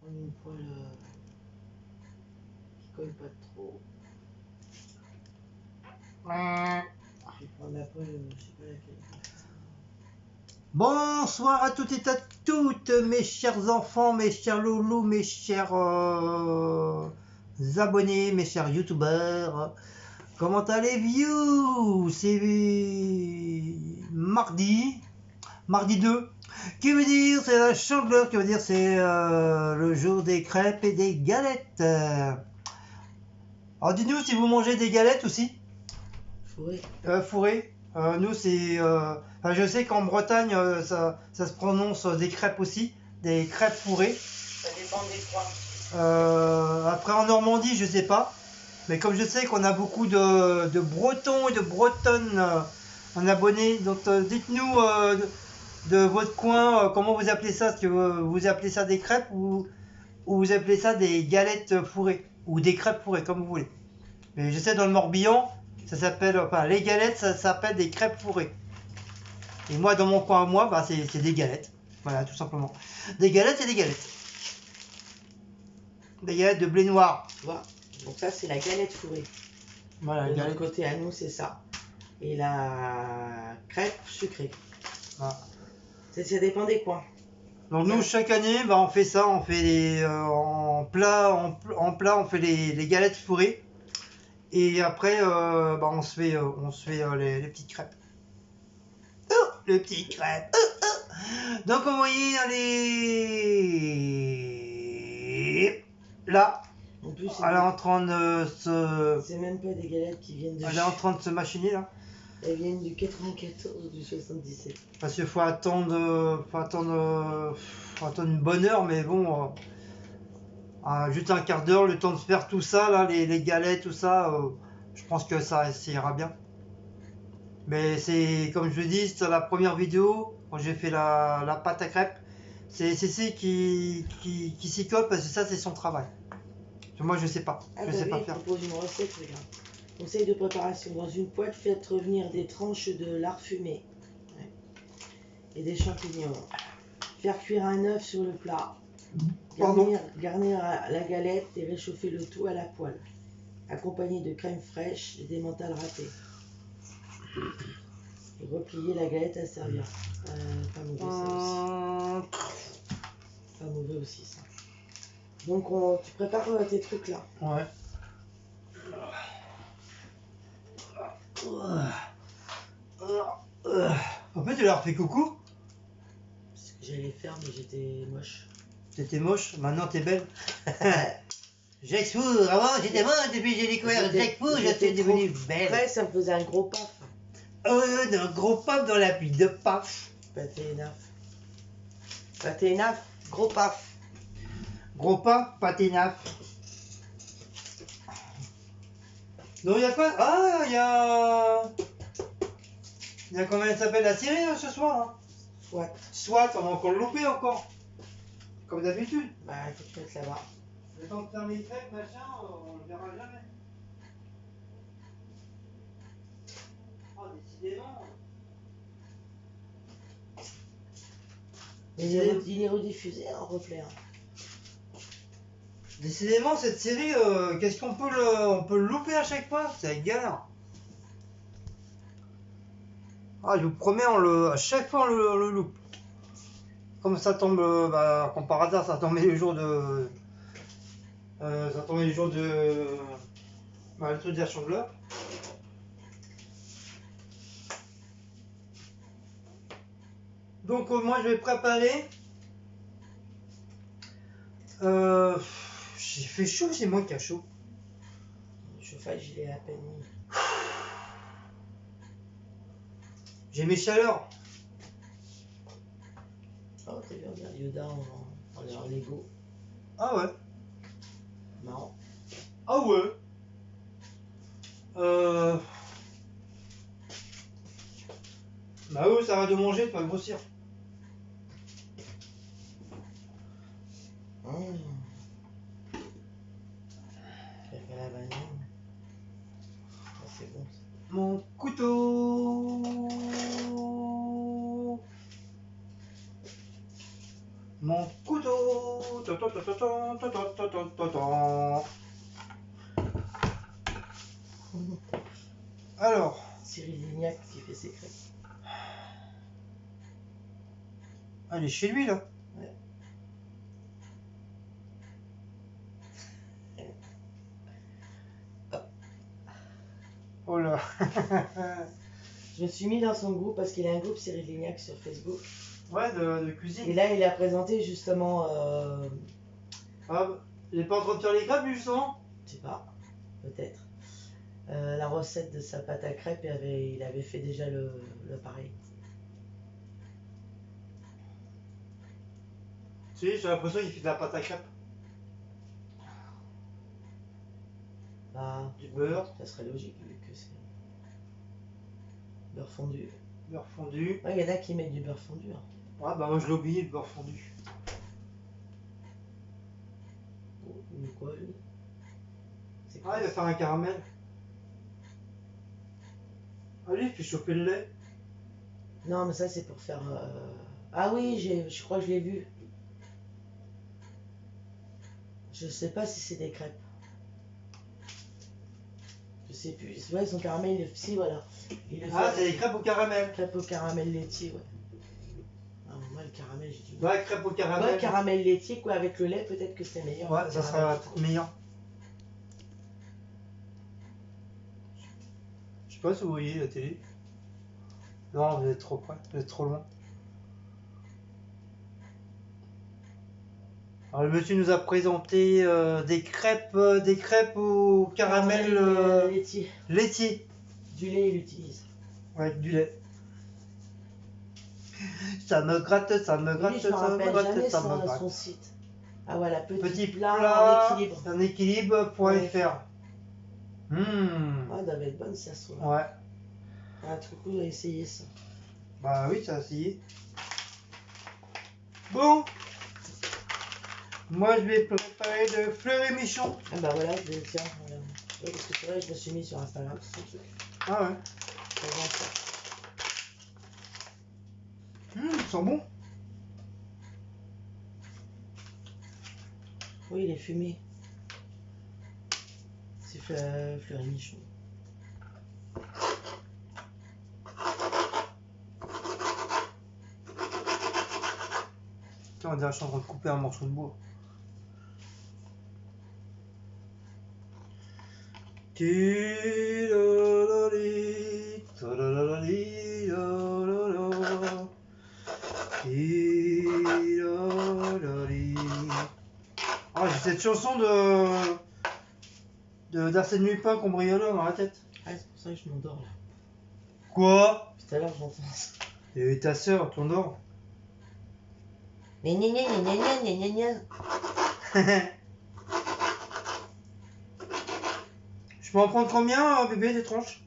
On a une poêle qui colle pas trop. Je vais prendre la poêle, je sais pas laquelle. Bonsoir à toutes et à toutes, mes chers enfants, mes chers loulous, mes chers abonnés, mes chers youtubeurs. Comment allez-vous? C'est mardi 2, qui veut dire c'est la chandeleur, qui veut dire c'est le jour des crêpes et des galettes. Alors dites-nous si vous mangez des galettes aussi. Fourré. Nous c'est, enfin, je sais qu'en Bretagne ça se prononce des crêpes aussi, des crêpes fourrées. Ça dépend des coins. Après en Normandie je sais pas, mais comme je sais qu'on a beaucoup de Bretons et de Bretonnes en abonnés, donc dites-nous de votre coin comment vous appelez ça, est-ce que vous appelez ça des crêpes ou vous appelez ça des galettes fourrées ou des crêpes fourrées comme vous voulez. Mais je sais dans le Morbihan ça s'appelle, enfin les galettes ça s'appelle des crêpes fourrées. Et moi dans mon coin à moi bah, c'est des galettes. Voilà tout simplement. Des galettes c'est des galettes. Des galettes de blé noir. Tu vois. Donc ça c'est la galette fourrée. Voilà, de notre côté à nous c'est ça. Et la crêpe sucrée. Voilà. Ça dépend des coins. Donc nous chaque année bah, on fait ça, on fait les, en plat on fait les galettes fourrées. Et après bah, on se fait les petites crêpes. Oh, les petites crêpes. Donc vous voyez allez là. En plus, elle est en train de se. C'est même pas des galettes qui viennent de. Elle est en train de se machiner là. Elles viennent du 94 ou du 77. Parce qu'il faut attendre une bonne heure, mais bon, juste un quart d'heure, le temps de faire tout ça, là, les galettes, tout ça, je pense que ça ira bien. Mais c'est, comme je dis, c'est la première vidéo, quand j'ai fait la pâte à crêpes, c'est Cécile qui s'y colle parce que ça, c'est son travail. Moi, je sais pas. Je sais pas faire. Je propose une recette, regarde. Conseil de préparation. Dans une poêle, faites revenir des tranches de lard fumé et des champignons. Faire cuire un œuf sur le plat. Garnir la galette et réchauffer le tout à la poêle. Accompagné de crème fraîche et d'emmental râpé. Et replier la galette à servir. Pas mauvais ça aussi. Pas mauvais aussi ça. Donc tu prépares tes trucs là. Ouais. En fait, tu leur fais coucou. C'est ce que j'allais faire, mais j'étais moche. T'étais moche, maintenant t'es belle. J'expose, avant j'étais moche, depuis j'ai découvert j'expose, je suis devenue belle. Après, ça me faisait un gros paf. Un gros paf dans la pile de paf. Pâté naf. Pâté naf, gros paf. Gros paf, pâté naf. Donc il y a quoi? Ah, il y a comment elle s'appelle la série ce soir hein? Soit, on va encore le louper encore. Comme d'habitude. Bah, il faut que tu mettes là-bas. Le temps de faire les crêpes, machin, on le verra jamais. Oh, décidément. Il est rediffusé en replay. Hein. Décidément, cette série, qu'est-ce qu'on peut on peut le louper à chaque fois? C'est galère. Ah, je vous promets, à chaque fois on le loupe. Comme ça tombe, comme par hasard, ça tombait le jour de. Le truc de la chandeleur. Donc, moi je vais préparer. J'ai fait chaud, c'est moi qui a chaud. Le chauffage, il est à peine mis. J'ai mes chaleurs. Oh, t'as vu, regarde Yoda en Lego. Ah ouais. Marrant. Ah ouais. Bah oui, ça va de manger, de pas grossir. La banane. Oh, c'est bon ça. Mon couteau. Mon couteau. Alors, Cyril Lignac qui fait ses crêpes. elle est chez lui là. Ouais. Oh là. Je me suis mis dans son groupe parce qu'il a un groupe Cyril Lignac sur Facebook. Ouais, de Et cuisine. là, il a présenté justement, Ah, il est pas en train de faire les crêpes lui, justement? je sais pas, peut-être, la recette de sa pâte à crêpes et il avait fait déjà le pareil. Si, j'ai l'impression qu'il fait de la pâte à crêpes. Bah, Du beurre. ça serait logique vu que c'est beurre fondu. Beurre fondu. Ouais, il y en a qui mettent du beurre fondu. Hein. Ouais, bah moi je l'ai oublié, le beurre fondu. Ou quoi, lui? C'est Ah, il va faire un caramel. Allez, il fait chauffer le lait. Non, mais ça, c'est pour faire... Ah oui, je crois que je l'ai vu. Je sais pas si c'est des crêpes. Je sais plus. Ouais, son caramel, si, voilà. Il le Ah, fait c'est des crêpes au caramel. crêpes au caramel laitier, ouais. Ah, moi, le caramel, j'ai du... Ouais, crêpes au caramel. Ouais, caramel laitier, quoi, avec le lait, peut-être que c'est meilleur. Ouais, ça sera meilleur. Je sais pas si vous voyez la télé. Non, vous êtes trop près, vous êtes trop loin. Alors le monsieur nous a présenté des crêpes au caramel laitier. laitier. Du lait, il utilise. Ouais, du lait. Ça me gratte, ça me gratte, Lui, je me ça me rappelle gratte, jamais ça me gratte. son site. Ah voilà, Petit plat plat, en équilibre. un équilibre.fr. Ouais, elle doit être bonne, ça soit. Ouais. Un truc cool à essayer ça. Bah oui, ça a essayé. Bon. Moi, je vais préparer de fleuret michon. Ah bah voilà, je vais tiens. Voilà. Ouais, parce que c'est vrai, je me suis mis sur Instagram, c'est son truc. Ah ouais. Ça vend ça. Ils sont bons. Oui, il est fumé. C'est fleuret michon. Tiens, on dirait que je suis en train de couper un morceau de bois. Ah, j'ai cette chanson d'Arsène Lupin cambrioleur dans la tête. Ah, c'est pour ça que je m'endors là. Quoi? Tout à l'heure, j'entends ça. Et ta sœur, ton or? Gna gna gna gna gna gna gna gna. Je peux en prendre combien, bébé, des tranches?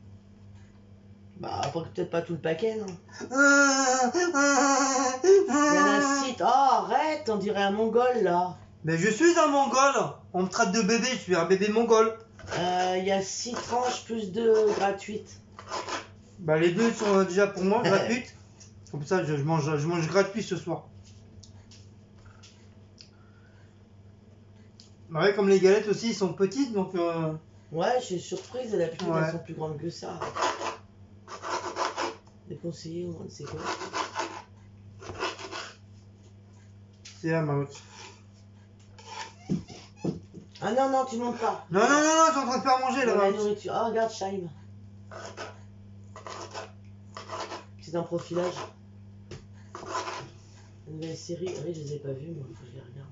Bah, après, peut-être pas tout le paquet, non. Il Il y en a 6. Oh, arrête, on dirait un mongol là. Mais je suis un mongol. On me traite de bébé, je suis un bébé mongol. Il y a 6 tranches plus 2 gratuites. Bah les deux sont déjà pour moi gratuites. Comme ça je mange gratuit ce soir. Bah ouais, comme les galettes aussi sont petites donc Ouais, je suis surprise, d'habitude ouais. elles sont plus grandes que ça. Déconseillé au moins, c'est quoi? c'est un mouse. Ah non, non, tu montes pas. Non, je suis en train de faire manger Dans là. la nourriture. Ah, regarde, Shaim. C'est un profilage. Une nouvelle série. Oui, je les ai pas vus, moi, faut que je les regarde.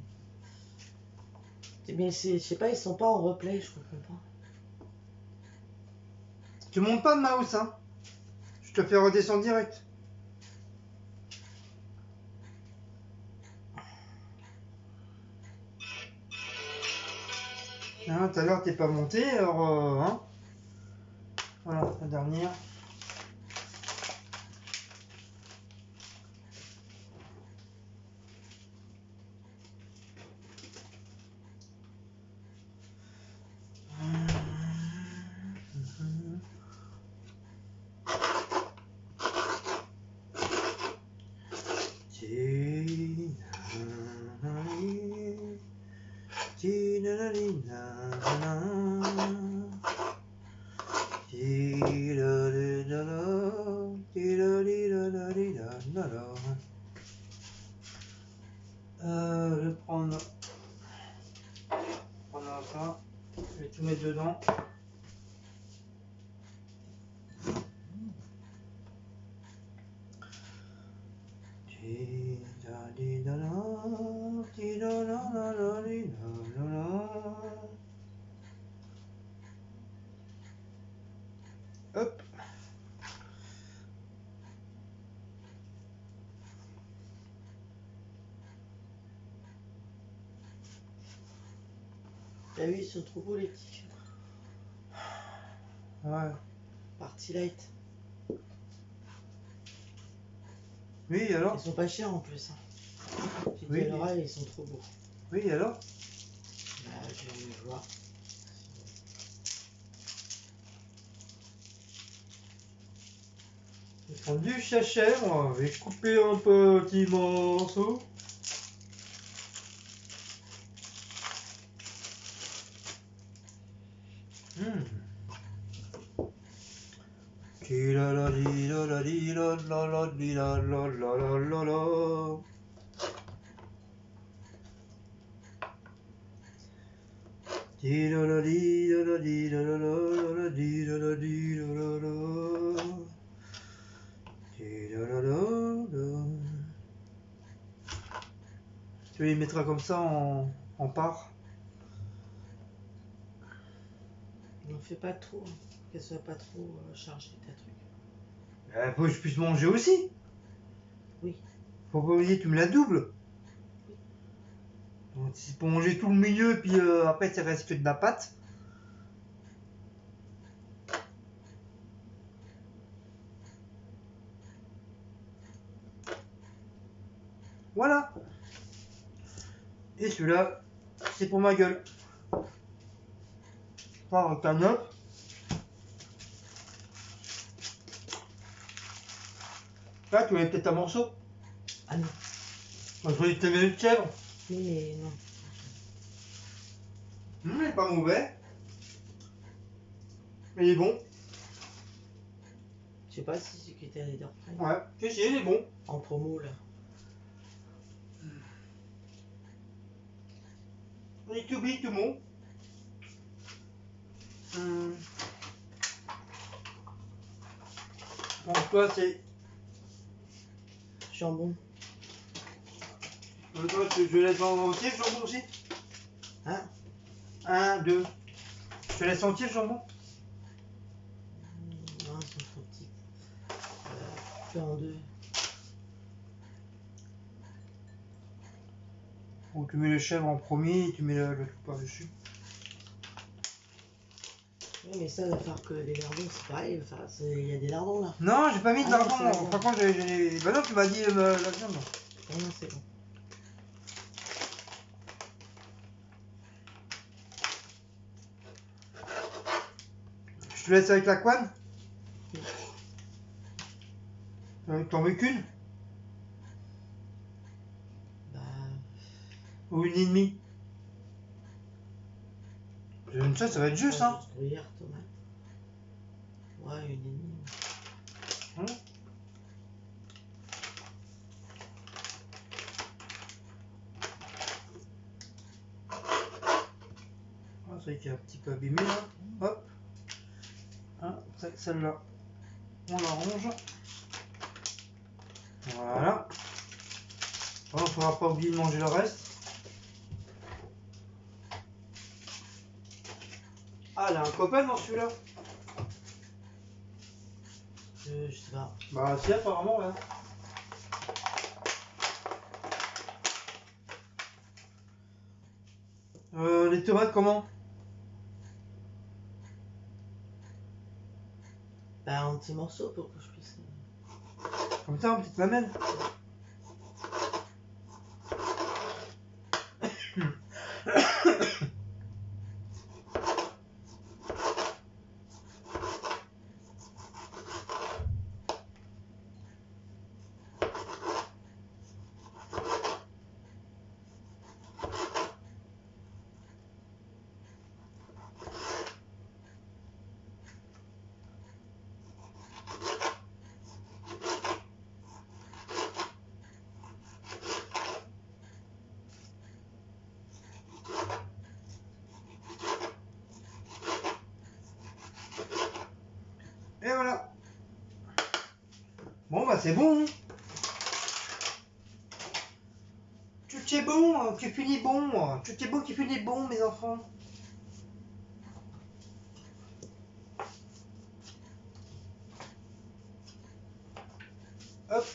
Mais je sais pas, ils sont pas en replay, je comprends pas. Tu montes pas de mouse hein. Je te fais redescendre direct. Hein, tout à l'heure t'es pas monté, alors hein. Voilà, la dernière. Je vais prendre ça, je vais tout mettre dedans. Hop. T'as vu, ils sont trop beaux les petits. Ouais. Party light. Oui, alors? Ils sont pas chers en plus. Hein. J'ai dit Oui. à l'oreille, ils sont trop beaux. Oui, alors? Bah, je vais aller voir. Je vais prendre du sachet, moi. Je vais couper un petit morceau. Tu les mettras comme ça en part. N'en fais pas trop, hein, qu'elle soit pas trop chargée ta truc. Faut que je puisse manger aussi. Oui. Faut pas oublier, tu me la doubles. Oui. Donc, si c'est pour manger tout le milieu, puis après ça reste que de la pâte. Voilà. Et celui-là, c'est pour ma gueule. Par canop. Là, tu avais peut-être un morceau. Ah non. Moi, je croyais que tu avais une chèvre. Mais non. Il est pas mauvais. Mais il est bon. Je sais pas si c'est que t'as les Leaderfry. Ouais, si, il est bon. En promo là. Il est tout big, tout bon. Donc, toi, c'est. Jambon. Toi, je laisse entier le jambon aussi. Hein? 1, 2. Je te laisse entier le jambon. Non, ils sont trop petits. Fais en deux. Donc, tu mets le chèvre en premier et tu mets le truc par-dessus. Oui, mais ça, il va faire que les lardons, c'est pareil. Enfin, il y a des lardons là. Non, j'ai pas mis de Ah non, lardon. c'est la viande. Par contre, j'ai. Bah non, tu m'as dit la viande. Ah non, c'est bon. Je te laisse avec la couenne. T'en veux qu'une? Bah. Ou une et demie? Une seule, ça va être juste, hein. Gruyère, tomate. Ouais, une et demie. Ah, c'est vrai qu'il est un petit peu abîmé là. Hop. Hein, celle-là, on la range. Voilà. Il ne faudra pas oublier de manger le reste. Ah, il y a un copain dans celui-là. Je sais pas. Bah, si, apparemment, là. Les tomates, comment? Bah, en petits morceaux pour que je puisse. Comme ça, en petite mamelle. Et voilà. Bon bah c'est bon. Hein. Tout est bon, qui finit bon. Tout est bon qui finit bon, mes enfants. Hop.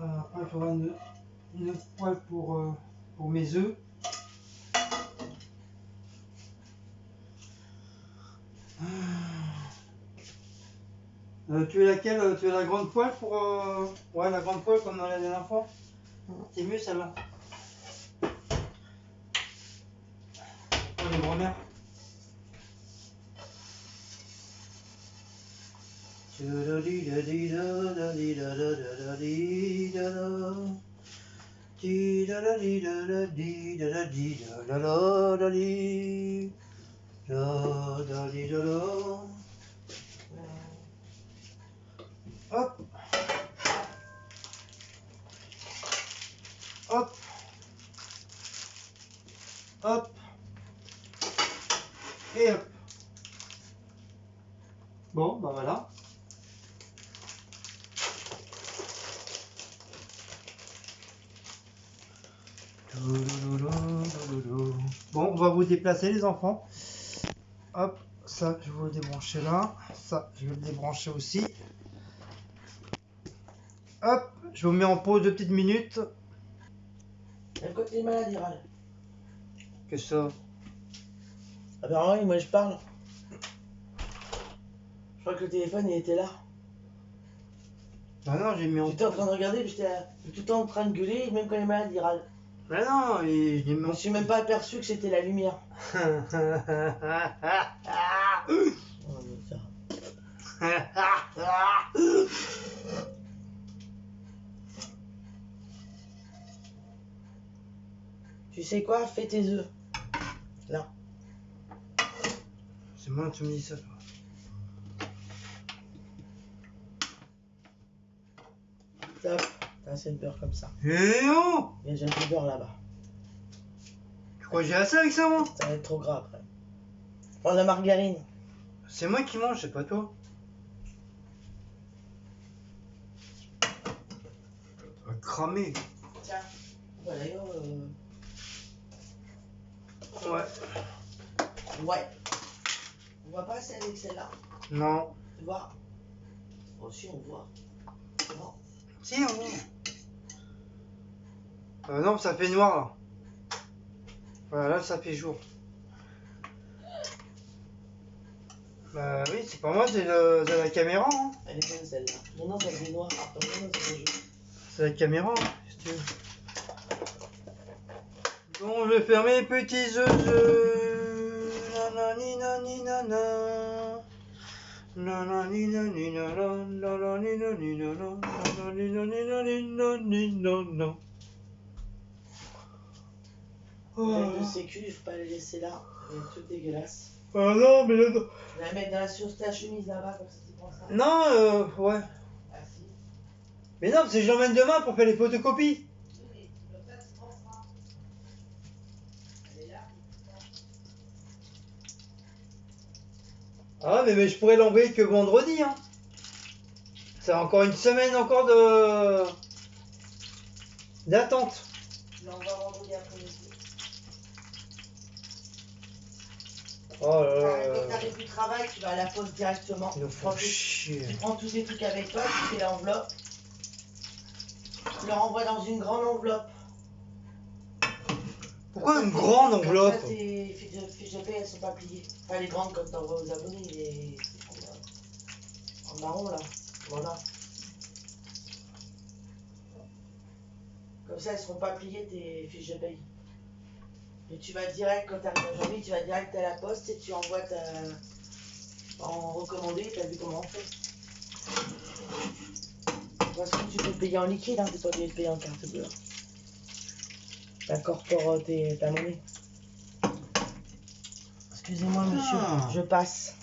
Après, il faudra une poêle pour mes œufs. Tu veux laquelle? Tu veux la grande poêle pour... Ouais, la grande poêle comme dans la dernière fois. C'est mieux celle-là. Pour les grand-mères. Hop. Hop. Hop. Et hop. Bon, bah voilà. Bon, on va vous déplacer les enfants. Hop, ça je vais le débrancher là. Ça, je vais le débrancher aussi. Hop, je vous mets en pause 2 petites minutes. Le côté maladie râle. Qu'est-ce que ça? Ah ben oui, moi je parle. Je crois que le téléphone il était là. Ah non, j'ai mis en J'étais en train de regarder, puis j'étais tout le temps en train de gueuler, même quand les malades ils râlent. Mais non, j'ai mis Je en me suis même pas aperçu que c'était la lumière. Oh, mais ça. Tu sais quoi? Fais tes œufs. Là. C'est moi que tu me dis ça, toi. Top. T'as assez de beurre comme ça. Eh oh! Il y a déjà du beurre là-bas. Tu crois que j'ai assez avec ça, moi? Ça va être trop gras après. Prends de la margarine. C'est moi qui mange, c'est pas toi. Cramé. Tiens. Voilà, Ouais. Ouais. On voit pas assez avec celle-là. Non. Tu vois? Oh si, on voit. Non. Si, on voit. Non, ça fait noir là. Voilà, là ça fait jour. Bah oui, c'est pas moi, c'est la caméra. Hein. Elle est bonne celle-là. Non, ça fait noir. Non, ça fait jaune. C'est la caméra, hein, si tu veux. Bon, je vais faire mes petits œufs. Nanani nani nana. Nanani nani nana. Nanani nani nana. Nanani nani nani nani nana. Règle de sécu, il faut pas la laisser là. Elle est toute dégueulasse. Ah non, mais là... Tu la mettre dans sur ta chemise là-bas, comme ça tu prends ça. Non, ouais. Ah si. Mais non, parce que je l'emmène demain pour faire les photocopies. Oui, comme ça tu prends ça. Elle est là. Ah, mais je pourrais l'envoyer que vendredi, hein. C'est encore une semaine encore de... d'attente. Tu l'envoies vendredi après-midi. Oh là là. Quand t'arrives du travail, tu vas à la poste directement. Ils nous font chier. Tu prends tous tes trucs avec toi, tu fais l'enveloppe. Tu le renvoies dans une grande enveloppe. Pourquoi une grande enveloppe? Comme ça, tes fiches de paie, elles sont pas pliées. Enfin, les grandes comme t'envoies aux abonnés, les... en marron là. Voilà. Comme ça, elles seront pas pliées tes fiches de paie. Et tu vas direct, quand tu arrives aujourd'hui, tu vas direct à la poste et tu envoies en recommandé, tu as vu comment on fait. De toute façon, tu peux payer en liquide, hein, tu n'es pas obligé de payer en carte bleue. T'incorpores ta monnaie. Excusez-moi, monsieur, je passe.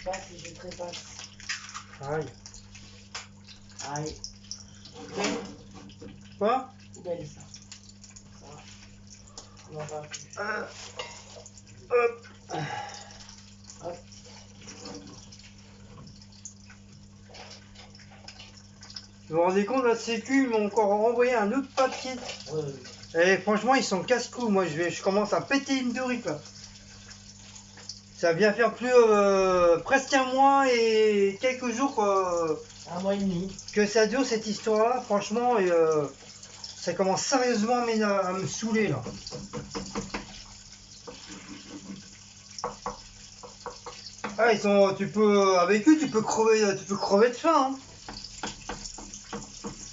se passe et je trépasse. Aïe. Aïe. Belle. Quoi? Belle ça. Ça. On n'en va plus. Hop. Hop. Vous vous rendez compte, la sécu, ils m'ont encore renvoyé un autre papier. Et franchement, ils sont casse-cou. Moi, je commence à péter une durite là. Ça vient faire plus presque un mois et quelques jours Un mois et demi. que ça dure cette histoire-là. Franchement, et, ça commence sérieusement à me saouler là. Ah, ils sont, avec eux, tu peux crever de faim. Hein.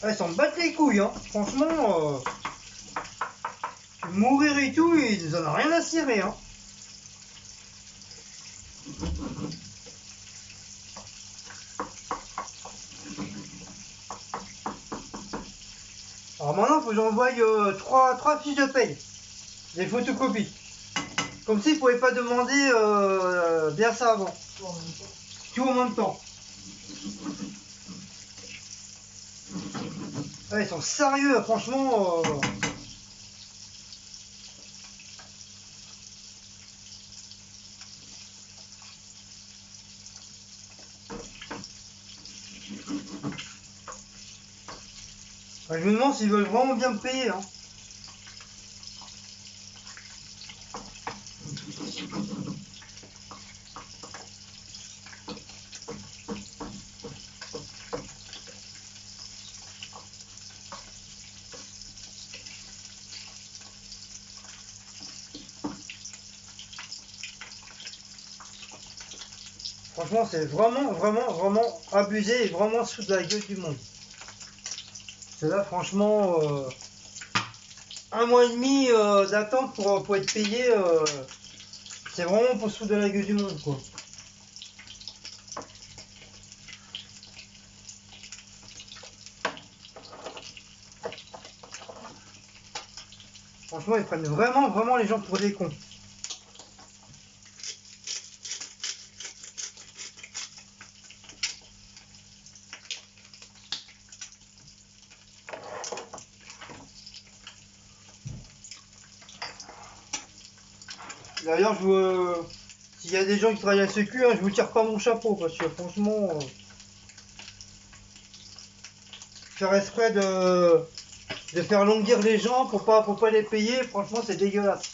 Ah, ils s'en battent les couilles, hein. Franchement, mourir et tout, ils en ont rien à cirer, hein. Alors maintenant, il faut que j'envoie trois fiches de paye, des photocopies. Comme s'ils ne pouvaient pas demander bien ça avant. Tout en même temps. Ah, ils sont sérieux, franchement. Je me demande s'ils veulent vraiment bien me payer. Hein. Franchement, c'est vraiment abusé et vraiment sous de la gueule du monde. C'est là, franchement, un mois et demi d'attente pour être payé, c'est vraiment pour se foutre de la gueule du monde, quoi. Franchement, ils prennent vraiment les gens pour des cons. D'ailleurs, s'il y a des gens qui travaillent à la sécu, hein, je vous tire pas mon chapeau parce que franchement, faire exprès de faire longuir les gens pour pas les payer, franchement, c'est dégueulasse.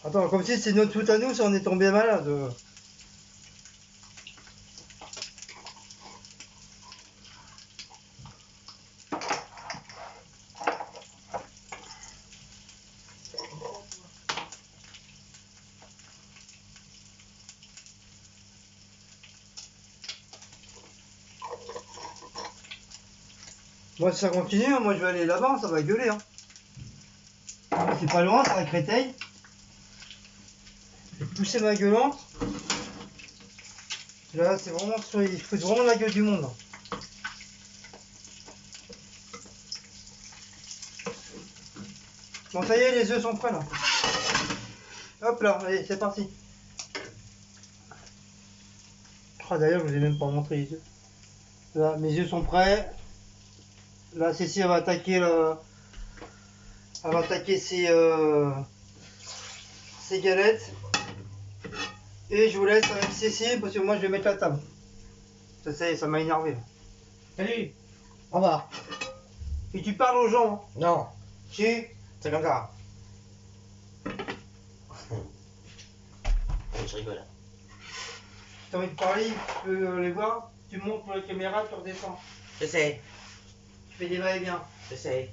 Attends, comme si c'est notre faute à nous si on est tombé malade. Moi, si ça continue, hein, moi je vais aller là-bas, ça va gueuler. Hein. C'est pas loin, c'est à Créteil. Je vais pousser ma gueulante. Là, c'est vraiment, il faut vraiment la gueule du monde. Hein. Bon, ça y est, les œufs sont prêts là. Hop là, allez, c'est parti. Oh, d'ailleurs, je vous ai même pas montré les œufs. Là, mes œufs sont prêts. Là, Cécile va attaquer ses galettes. Et je vous laisse avec Cécile parce que moi je vais mettre la table. Ça m'a énervé. Là. Salut. Au revoir. Et tu parles aux gens. Hein. Non. Si. C'est comme ça. Je rigole. Si t'as envie de parler, tu peux les voir. Tu montes pour la caméra, tu redescends. Je sais. Tu fais des va-et-vient. Je sais.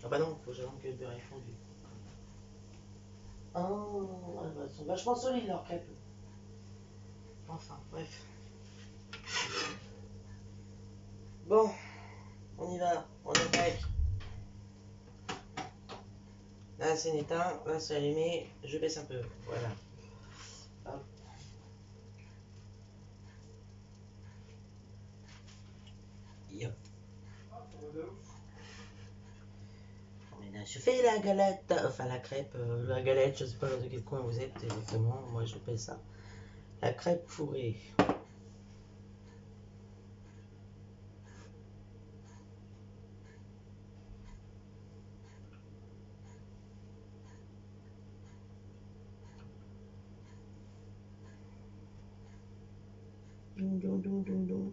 Ah bah non, faut que j'attende que le beurre est fondu. Oh, elles sont vachement solides leurs crêpes. Enfin, bref. Bon, on y va, on attaque. Là c'est éteint, là c'est allumé, je baisse un peu, voilà. Hop. Yep. Mais là, je fais la galette, enfin la crêpe, la galette, je sais pas de quel coin vous êtes exactement, moi j'appelle ça la crêpe fourrée.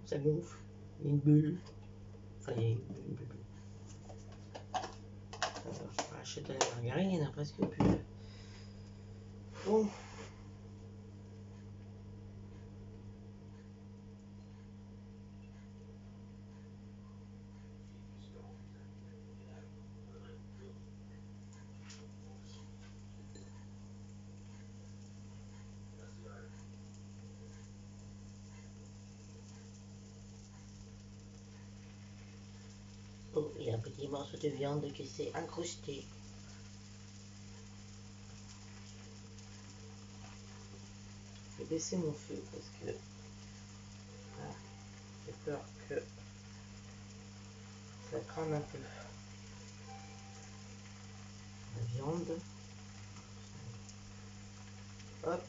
Ça gonfle, il y a une bulle, enfin il y a une bulle. Je achète la margarine, il n'y en a presque plus. Bon. Oh, il y a un petit morceau de viande qui s'est incrusté. Je vais baisser mon feu parce que ah, j'ai peur que ça crame un peu. La viande. Hop.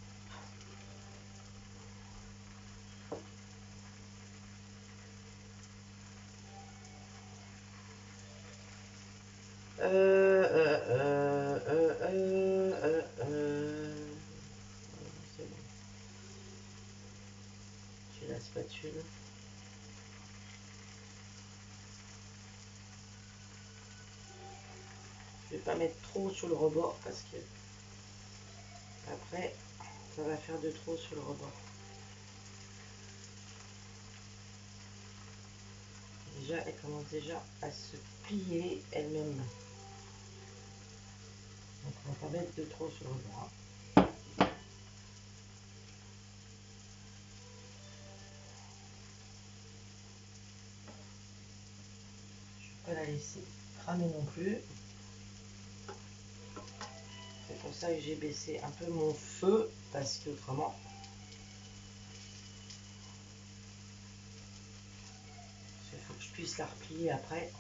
C'est bon. J'ai la spatule. Je vais pas mettre trop sur le rebord parce que après ça va faire de trop sur le rebord. Déjà, elle commence déjà à se plier elle-même. Donc on va pas mettre de trop sur le rebord. Je ne vais pas la laisser cramer non plus. C'est pour ça que j'ai baissé un peu mon feu parce que autrement il faut que je puisse la replier après.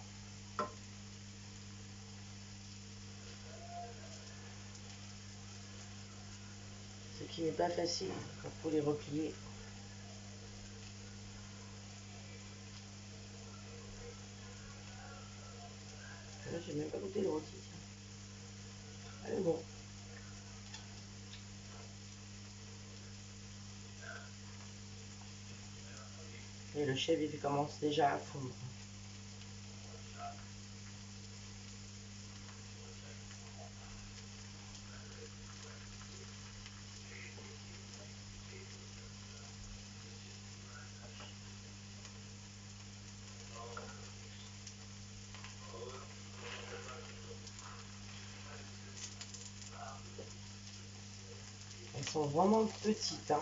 Ce qui n'est pas facile quand il faut les replier. Là, j'ai même pas goûté le rôti. Elle est bon. Et le chèvre il commence déjà à fondre. Elles sont vraiment petites. Hein.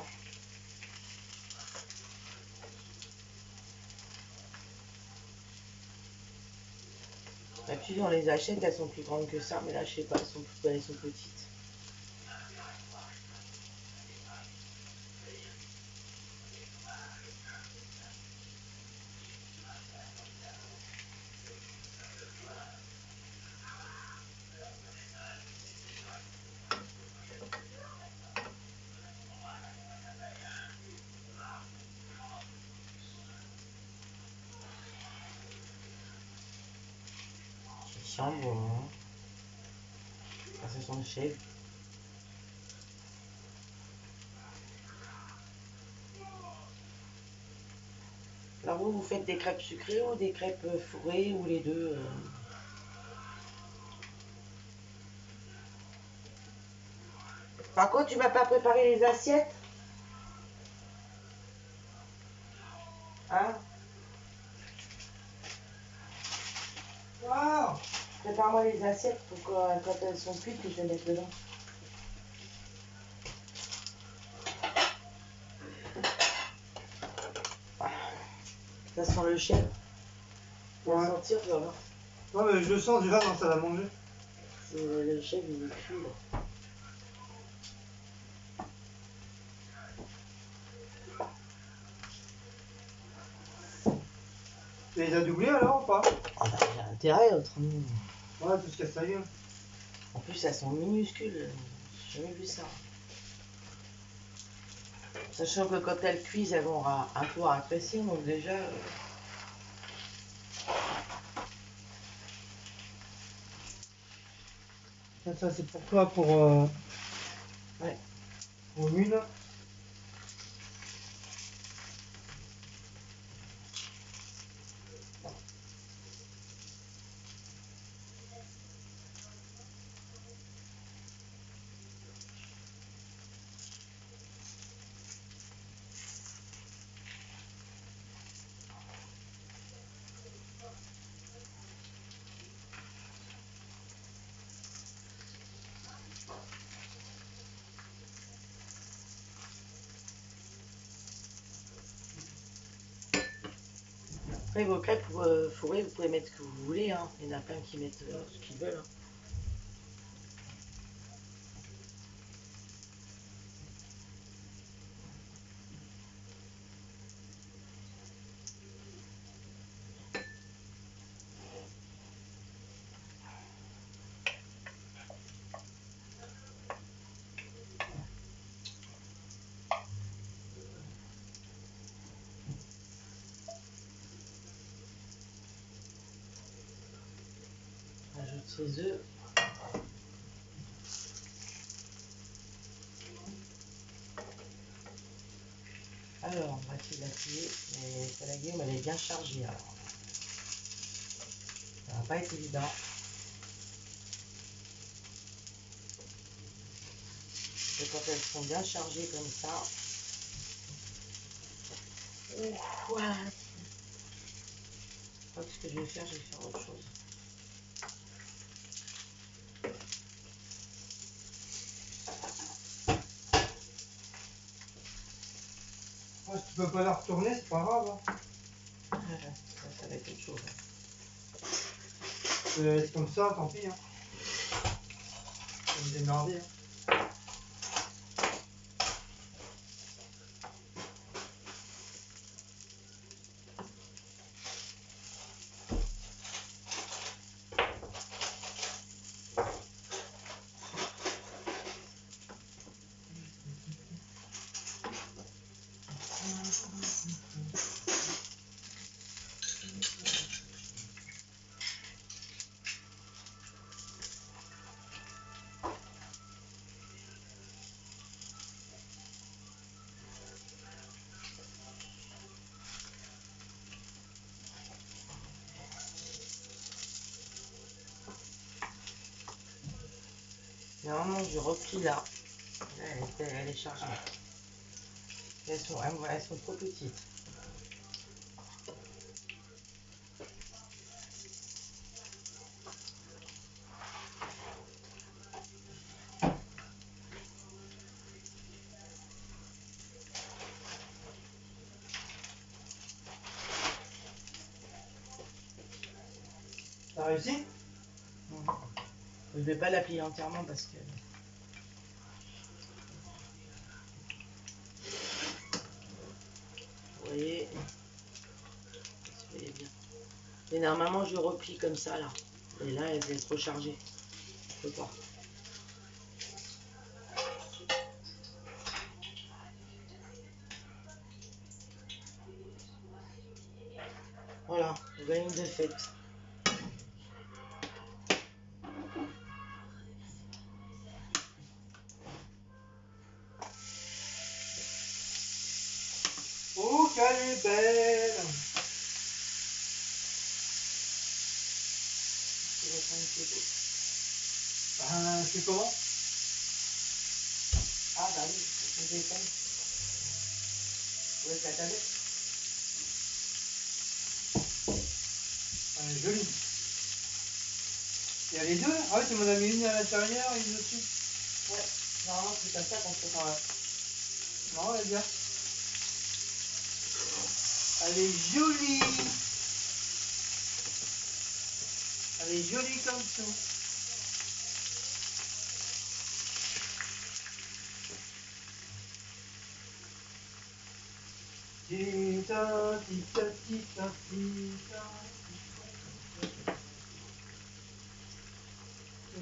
D'habitude on les achète, elles sont plus grandes que ça, mais là je sais pas, elles sont petites. C'est bon. Hein. Ça, ce sont les chèvres. Alors vous faites des crêpes sucrées ou des crêpes fourrées ou les deux Par contre, tu m'as pas préparé les assiettes? Hein? Wow. Prépare-moi les assiettes pour que quand elles sont cuites, que je les mette dedans. Ça sent le chèvre. Tu vas Ouais. sentir, tu vas voir. Non mais je le sens déjà dans la salle à manger. Le chèvre, il est cuit là. Tu les as doublés alors ou pas? Ah bah, il y a intérêt, autrement. Ouais, tout ce casse ta gueule. En plus, elles sont minuscules. J'ai jamais vu ça. Sachant que quand elles cuisent, elles vont un peu rétrécir, donc déjà. Ça c'est pour toi, Ouais. pour une. Après, vos crêpes fourrées, vous pouvez mettre ce que vous voulez. Hein. Il y en a plein qui mettent ce qu'ils veulent. Hein. Ajoute ses œufs. Alors, on va essayer de la plier. Mais celle-là, Guillaume, elle est bien chargée. Alors. Ça va pas être évident. Et quand elles sont bien chargées comme ça. Voilà. Je crois que ce que je vais faire autre chose. Ouais, si tu peux pas la retourner, c'est pas grave. Hein. Ça va être autre chose. C'est comme ça, tant pis. Hein. Ça me démerder. Hein. Normalement, je replie là. Là, elle est chargée. Elles sont trop petites. T'as réussi? Je vais pas la plier entièrement parce que. Vous voyez bien. Et normalement, je replie comme ça là. Et là, elle est trop chargée. Je peux pas. Voilà, vous avez une de faite. Oh, qu'elle est belle! Tu vas prendre une photo. C'est comment? Ah bah oui, c'est une téléphone. Vous voulez la tablette? Elle est jolie. Il y a les deux? Ah oui, tu m'en as mis une à l'intérieur et une au-dessus. Ouais, normalement c'est comme ça qu'on fait. Ouais. Non, elle est bien. Elle est jolie. Elle est jolie comme ça. Il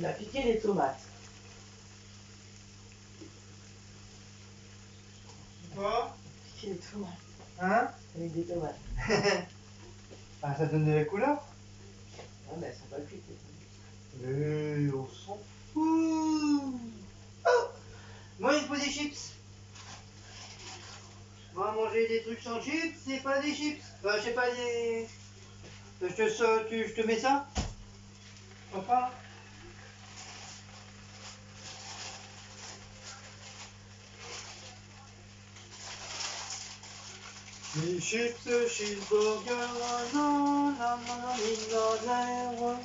a piqué les tomates. Quoi? Piqué les tomates. Hein? Avec des tomates. Ah, ça donne de la couleur? Ah ben, ça va le cuire, les tomates. Mais on s'en fout. Oh, moi, il faut des chips. Moi, manger des trucs sans chips, c'est pas des chips. Enfin, je sais pas des. Je te mets ça? Tu comprends? Les chips, cheeseburger, non, non, non, millionnaire.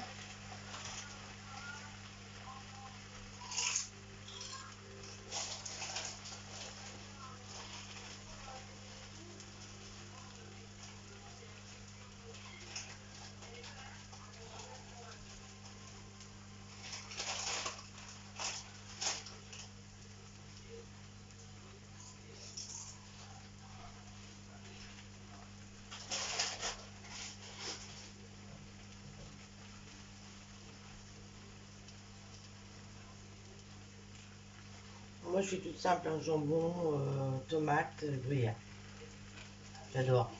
Moi, je suis toute simple, hein, jambon, tomate, gruyère. J'adore.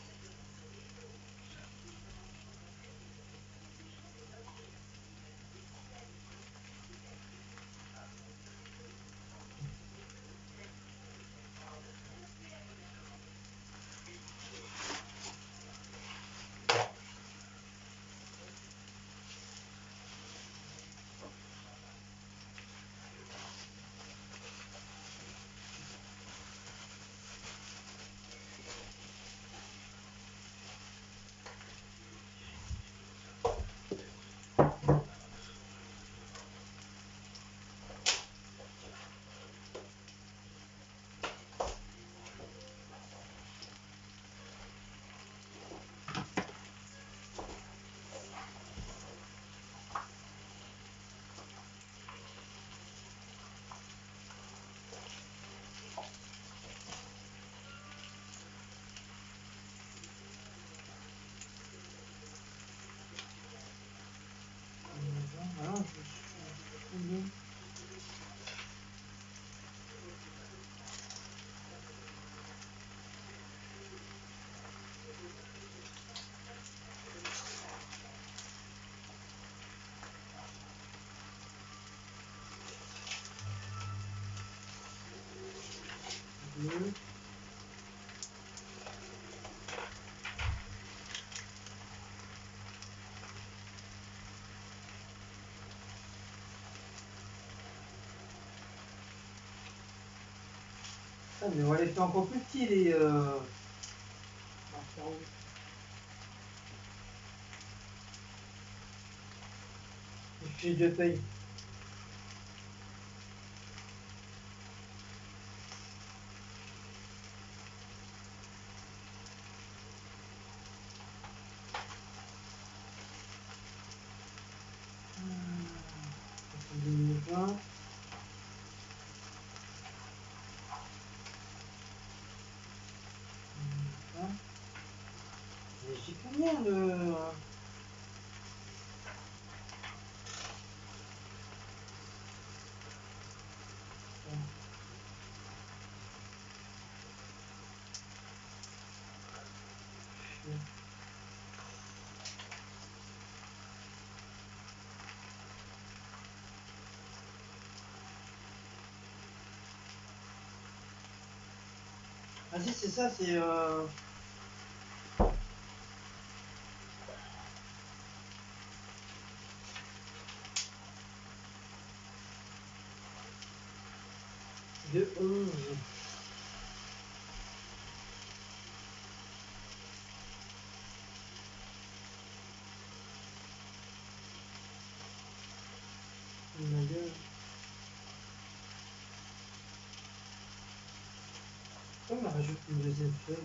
Ah, mais on va les faire encore plus petits, les. Les fiches de paye. J'ai combien de. Ah si, c'est ça, c'est. De 11. Ma gueule. Pourquoi on rajoute une deuxième feuille?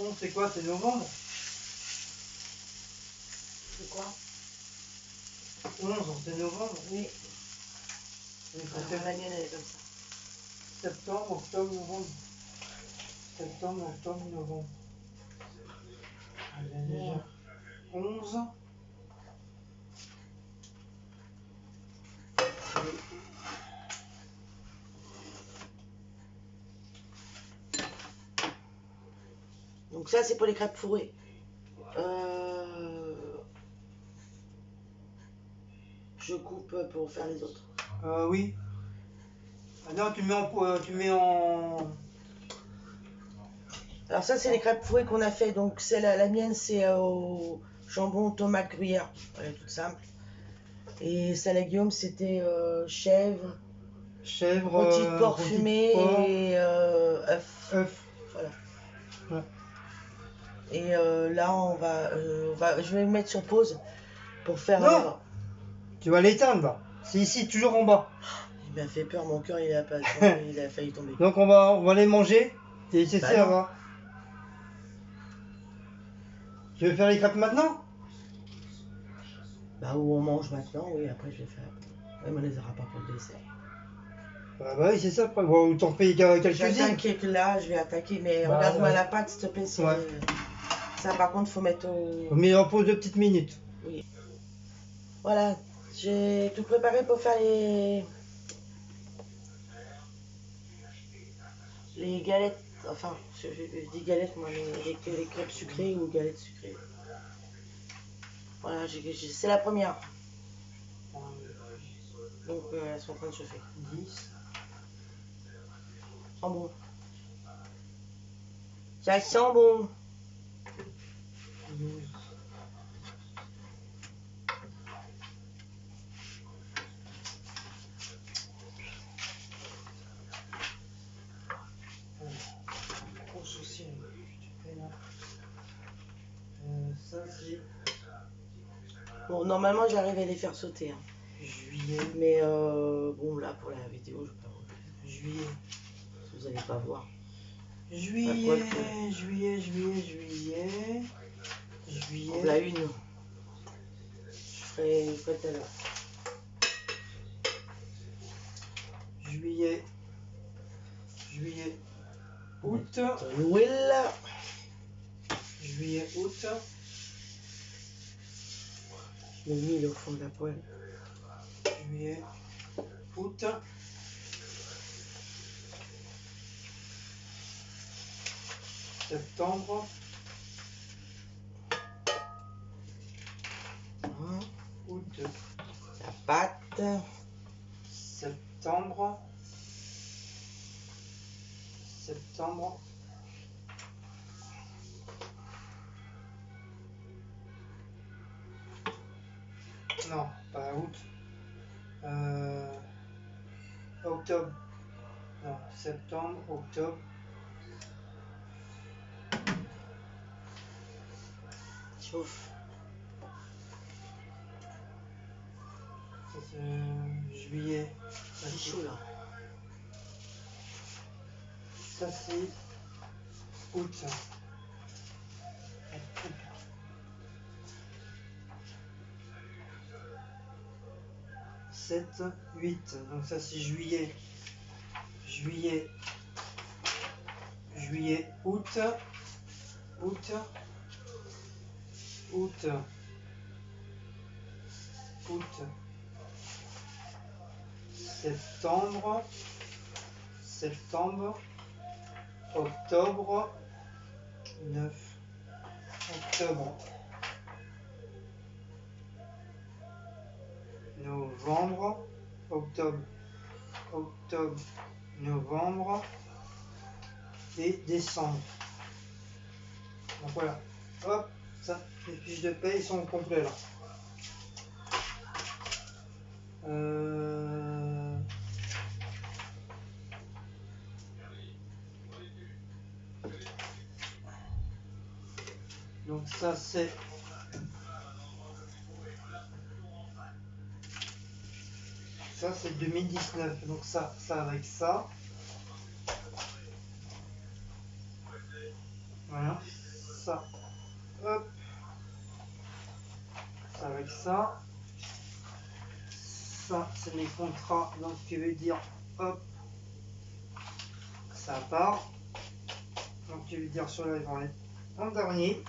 11 c'est quoi? C'est novembre? C'est quoi? 11 c'est novembre? Oui. Donc, Alors, c'est la mienne elle est comme ça. septembre, octobre, novembre. Septembre, octobre, novembre. Allez, déjà. 11. Donc ça c'est pour les crêpes fourrées. Je coupe pour faire les autres. Oui. Ah non, tu mets en... Alors ça c'est les crêpes fourrées qu'on a fait. Donc c'est la mienne c'est au jambon, tomate, gruyère. Elle est toute simple. Et celle à Guillaume c'était chèvre, rôti de porc rôti de fumé porc, et œuf. œuf. Voilà. Ouais. Et là je vais me mettre sur pause pour faire. Non. Tu vas l'éteindre là. C'est ici, toujours en bas. Il m'a fait peur, mon cœur il a, pas... il a failli tomber. Donc on va les manger. Et c'est ça, non. va. Tu veux faire les crêpes maintenant? Bah où on mange maintenant, oui, après je vais faire. Ouais, mais on les aura pas pour le dessert. Bah oui, c'est ça. Après, bon, t'en fais quelques-unes. J'attaque là, je vais attaquer, mais Bah, regarde-moi ouais. la pâte s'il te plaît. Ouais. Ça par contre faut mettre au. On met en pause 2 petites minutes. Oui. Voilà, j'ai tout préparé pour faire les galettes. Enfin, je dis galettes moi, mais les crêpes sucrées ou galettes sucrées. Voilà, c'est la première. Donc elles sont en train de chauffer. 10. Sent bon. Ça sent bon. 12. Gros souci. Ça c'est Bon, normalement j'arrive à les faire sauter. Hein. juillet. Mais bon, là pour la vidéo, je peux pas vous faire. Juillet. Vous allez pas voir. Juillet. Donc la une, je ferai tout à l'heure. Juillet, août, L'huile. juillet, août, Je mets l'huile au fond de la poêle. juillet, août, septembre, Hein. août, La pâte. septembre, non, pas août, octobre, non, septembre, octobre, Chauffe. ça, c'est juillet, C'est chaud là. ça c'est août. 7, 8, donc ça c'est juillet, août, septembre, octobre, 9, octobre, novembre, novembre et décembre. Donc voilà, hop, ça, les fiches de paie sont complètes là. Donc ça c'est ça c'est 2019, donc ça avec ça. Voilà. Voilà. Ça. Hop. Ça avec ça. Ça, c'est mes contrats. Donc, ce qui veut dire, hop, ça part. Donc, ce qui veut dire, sur là, ils vont être en dernier.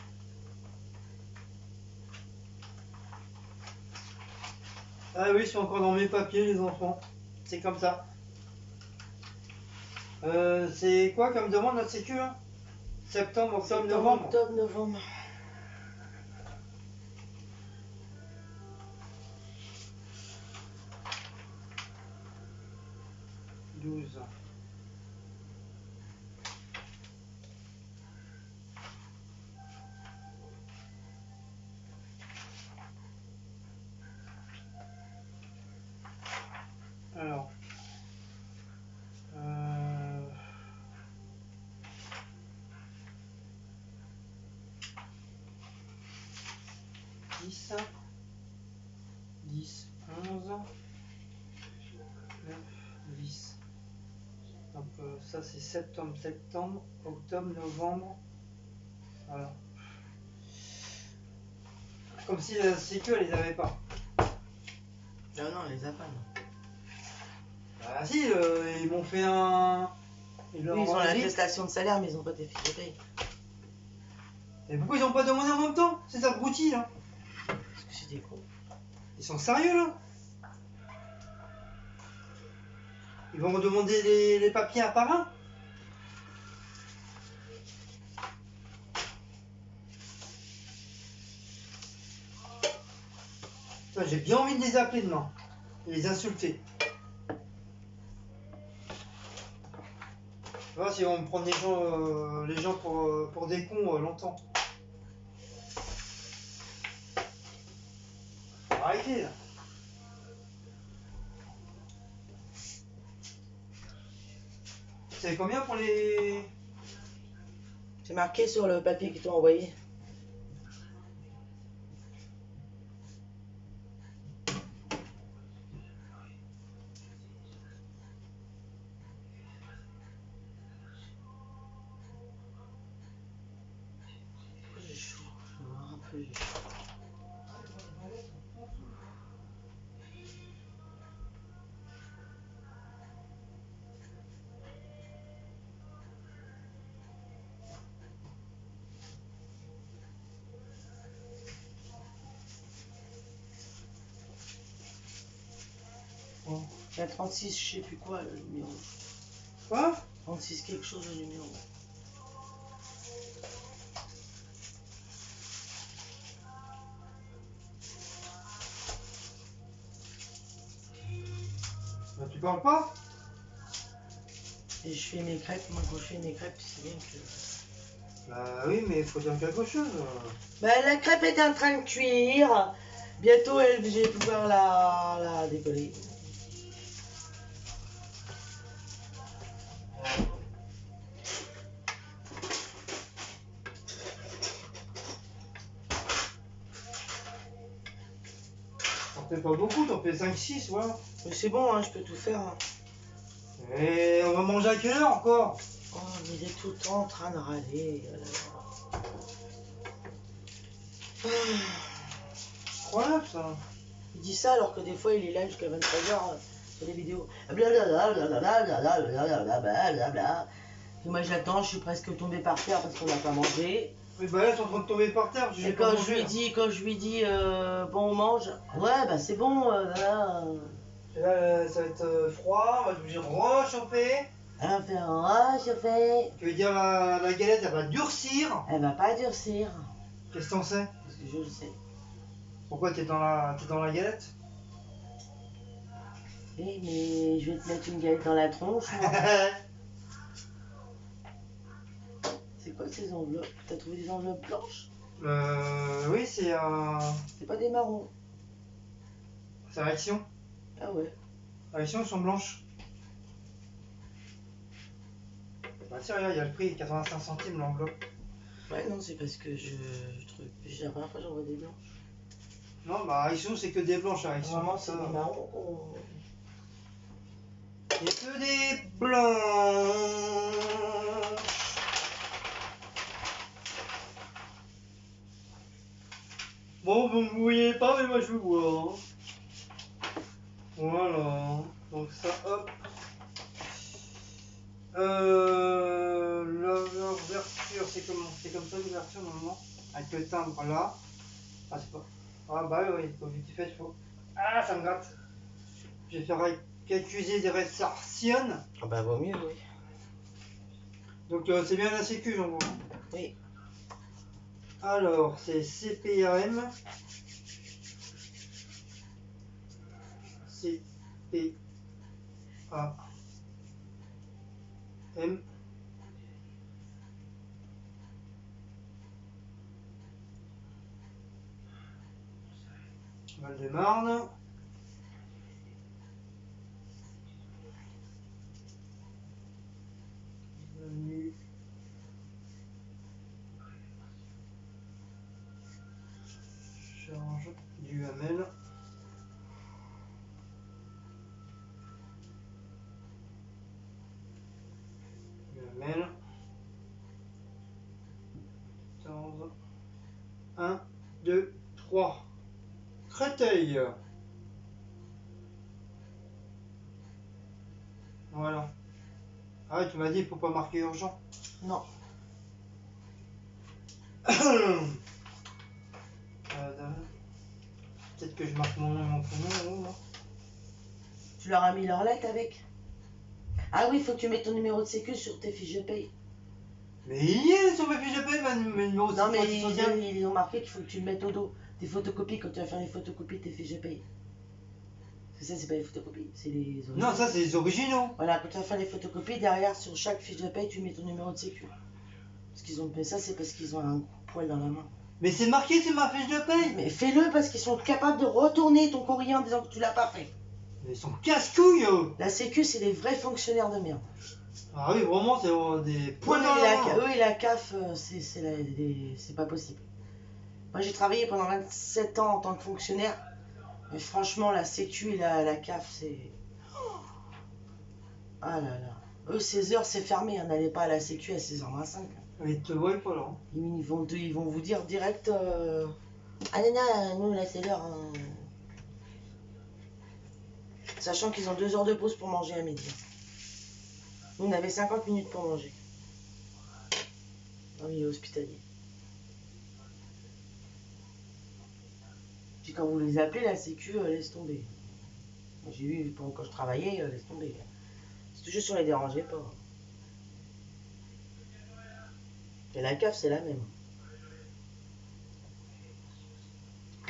Ah oui, je suis encore dans mes papiers, les enfants. C'est comme ça. C'est quoi comme demande la sécu là? Septembre, octobre, novembre. Octobre, novembre. Alors. 10, 10, 11, 9, 10. Donc ça c'est septembre, octobre, novembre. Voilà. Comme si la sécu elle les avait pas. Non, non, elle les a pas, non. Ah si, ils m'ont fait un... Ils ont l'attestation de salaire, mais ils ont pas tes fiches de paye. Et pourquoi ils ont pas demandé en même temps? Ces abrutis là. Parce que c'est des cons. Ils sont sérieux là? Ils vont me demander les papiers un par un? J'ai bien envie de les appeler demain. Et les insulter. Tu vois, si on me prend les gens pour des cons longtemps. Faut arrêter là. C'est combien pour les... C'est marqué sur le papier qu'ils t'ont envoyé. J'ai chaud, je vais voir un peu, j'ai chaud. Bon. Il y a 36, je sais plus quoi le numéro. Quoi? 36 quelque chose le numéro. Bah, tu parles pas? Et je fais mes crêpes, moi quand je fais mes crêpes, c'est bien que... Bah oui, mais il faut dire quelque chose. Bah la crêpe est en train de cuire. Bientôt, je vais pouvoir la décoller. T'en fais pas beaucoup, t'en fais 5-6, voilà. Mais c'est bon, hein, je peux tout faire. Hein. Et on va manger à quelle heure encore? Oh, mais il est tout le temps en train de râler. Incroyable ça. Il dit ça alors que des fois il est là jusqu'à 23h sur les vidéos. Blablabla. Et moi j'attends, je suis presque tombée par terre parce qu'on n'a pas mangé. Oui, bah là, ils sont en train de tomber par terre. Et quand je lui dis bon on mange, ouais bah c'est bon. Voilà. Et là, ça va être froid, on va être obligé de rechauffer. Elle va faire réchauffer. Tu veux dire la galette, elle va durcir. Elle va pas durcir. Qu'est-ce que t'en sais? Parce que je le sais. Pourquoi t'es dans la galette? Oui, mais je vais te mettre une galette dans la tronche. C'est quoi ces enveloppes? T'as trouvé des enveloppes blanches? Oui, c'est C'est pas des marrons. c'est Action. Ah ouais. Action, elles sont blanches. Bah tiens, regarde, il y a le prix, 85 centimes l'enveloppe. Ouais, non, c'est parce que je trouve. La première fois, j'en vois des blanches. Non, bah Action, c'est que des blanches. Action, Normalement, c'est des marrons. Il n'y a que des blancs. Bon, vous ne me voyez pas, mais moi je vous vois. Hein. Voilà. Donc ça, hop. L'ouverture, c'est comment? C'est comme ça l'ouverture normalement? Avec le timbre là. Ah, c'est pas. Ah, bah oui, faut vite fait, il faut. Ah, ça me gratte. Je vais faire accuser des rétorsions. Ah bah vaut mieux, oui. Donc c'est bien la sécu, j'en vois. Oui. Alors, c'est CPAM. CPAM. Val-de-Marne. Avenue. Charge du Hamel. Du Hamel. 14. 1, 2, 3. Créteil. Voilà. Ah ouais, tu m'as dit, il faut pas marquer urgent. Non. Peut-être que je marque mon nom et mon prénom. Non. Tu leur as mis leur lettre avec? Ah oui, il faut que tu mettes ton numéro de sécu sur tes fiches de paye. Mais il est sur mes fiches de paye, mes numéros de Non, mais sécurité sociale. ils ont marqué qu'il faut que tu le mettes au dos. Des photocopies, quand tu vas faire les photocopies de tes fiches de paye. Parce que ça, c'est pas les photocopies, c'est les originaux. Non, ça, c'est les originaux. Voilà, quand tu vas faire les photocopies, derrière, sur chaque fiche de paye, tu mets ton numéro de sécu. Parce qu'ils ont... Mais ça, c'est parce qu'ils ont un gros poil dans la main. Mais c'est marqué sur ma fiche de paye. Mais fais-le parce qu'ils sont capables de retourner ton courrier en disant que tu l'as pas fait. Mais ils sont casse-couilles. La sécu, c'est des vrais fonctionnaires de merde. Ah oui, vraiment, c'est des poils Eux dans la main. eux et la CAF, c'est pas possible. Moi, j'ai travaillé pendant 27 ans en tant que fonctionnaire. Mais franchement, la sécu et la CAF, c'est... Ah là là. Eux, 16 heures, c'est fermé. N'allez pas à la sécu à 16h25. Ils te voient pas là. Ils vont vous dire direct... Ah non, nous, là, c'est l'heure. Hein. Sachant qu'ils ont 2 heures de pause pour manger à midi. Nous, on avait 50 minutes pour manger. Dans le milieu hospitalier. Puis quand vous les appelez, la sécu, laisse tomber. J'ai vu quand je travaillais, laisse tomber. C'est toujours sur les dérangez pas. Et la CAF, c'est la même.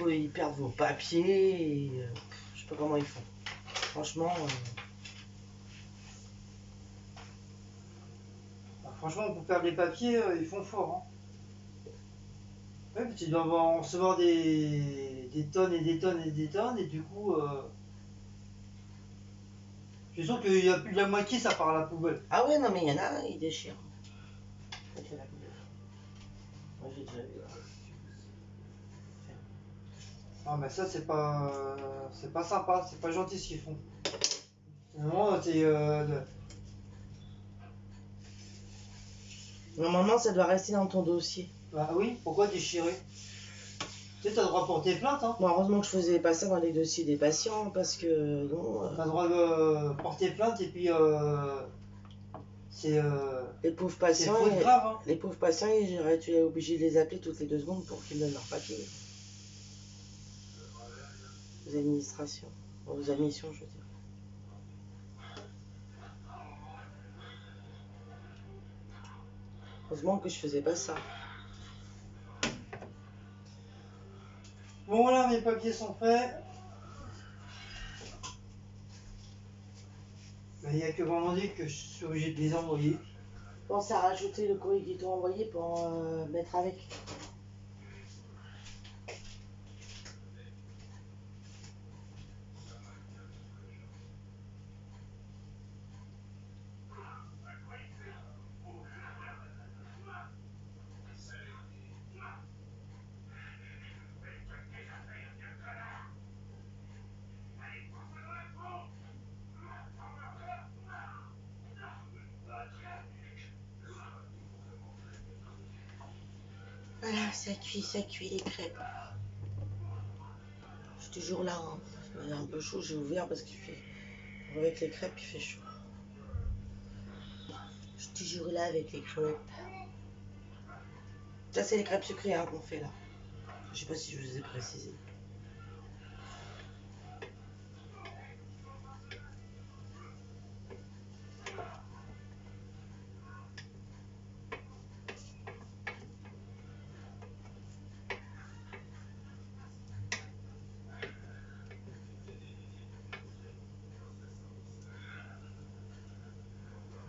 Ils perdent vos papiers. Et, je sais pas comment ils font. Franchement. Franchement, pour perdre les papiers, ils font fort. Hein. Ouais, tu dois en recevoir des tonnes et des tonnes et des tonnes, et du coup, je suis sûr qu'il y a plus de la moitié, ça part à la poubelle. Ah ouais, non, mais il y en a, ils déchirent. Moi, j'ai déjà vu. Ah, mais ça, c'est pas sympa, c'est pas gentil ce qu'ils font. Vraiment, c'est. Normalement, ça doit rester dans ton dossier. Bah oui, pourquoi déchirer? Tu sais, t'as le droit de porter plainte, hein. Bon, heureusement que je faisais pas ça dans les dossiers des patients, parce que non. T'as le droit de porter plainte, et puis c'est. Les pauvres C'est patients. faute grave, hein. Les pauvres patients, tu es obligé de les appeler toutes les 2 secondes pour qu'ils donnent leur papier. Aux administrations. Aux admissions, je veux dire. Heureusement que je faisais pas ça. Bon, voilà, mes papiers sont faits. Il n'y a que vendredi que je suis obligé de les envoyer. Pense à rajouter le courrier qu'ils t'ont envoyé pour mettre avec. Voilà, ça cuit les crêpes. Je suis toujours là, hein. Il est un peu chaud, j'ai ouvert parce qu'il fait... Avec les crêpes, il fait chaud. Je suis toujours là avec les crêpes. Ça, c'est les crêpes sucrées hein, qu'on fait là. Je sais pas si je vous ai précisé.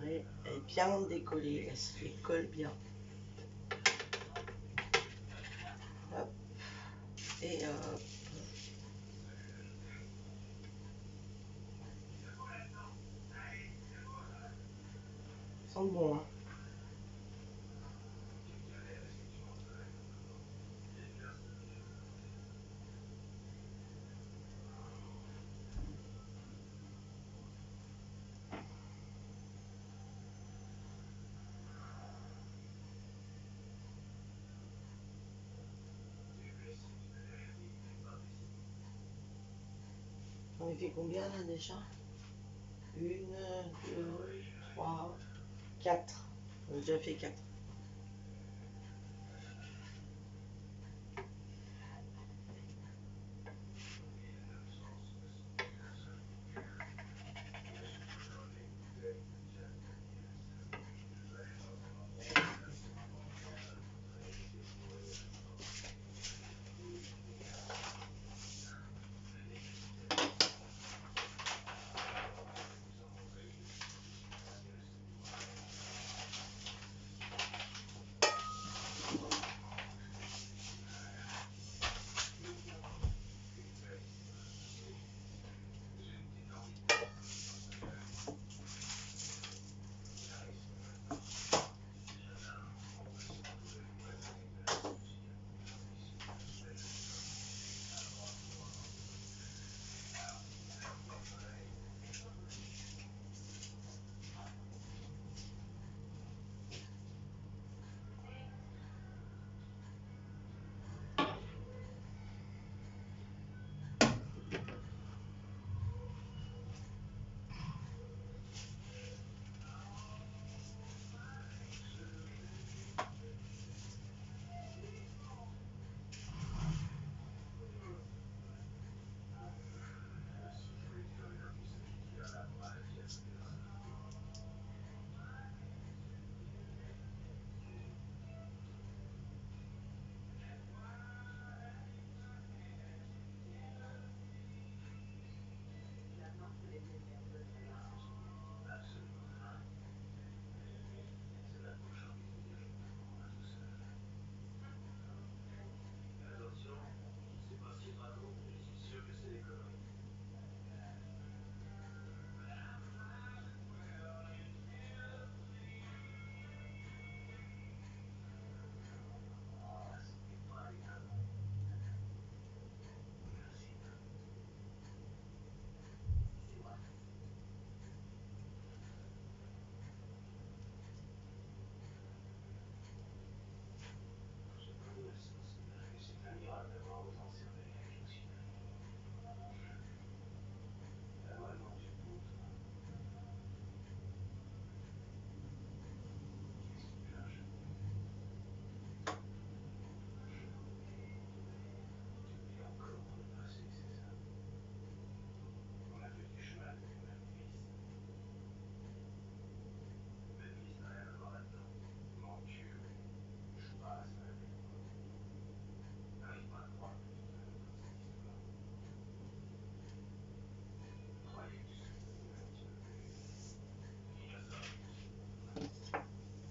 Ouais, elle est bien décollée, elle se colle bien. Hop. Et ça sent bon, hein. On a fait combien là déjà? 1, 2, 3, 4. On a déjà fait 4.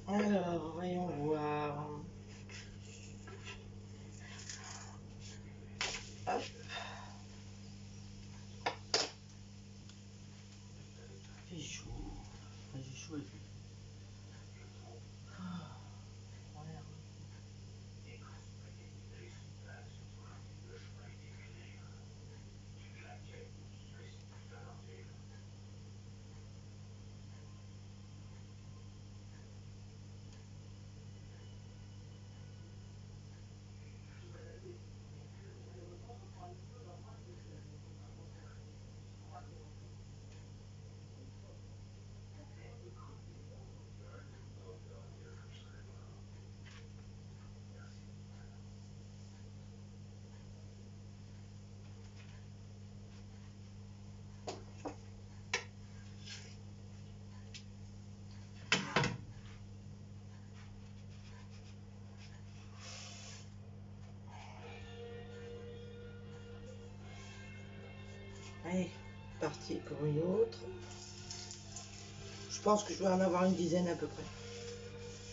Alors, voyons voir. Hop. Il fait chaud. Enfin, j'ai chaud et tout. Ah, voilà. Allez, parti pour une autre. Je pense que je vais en avoir une dizaine à peu près.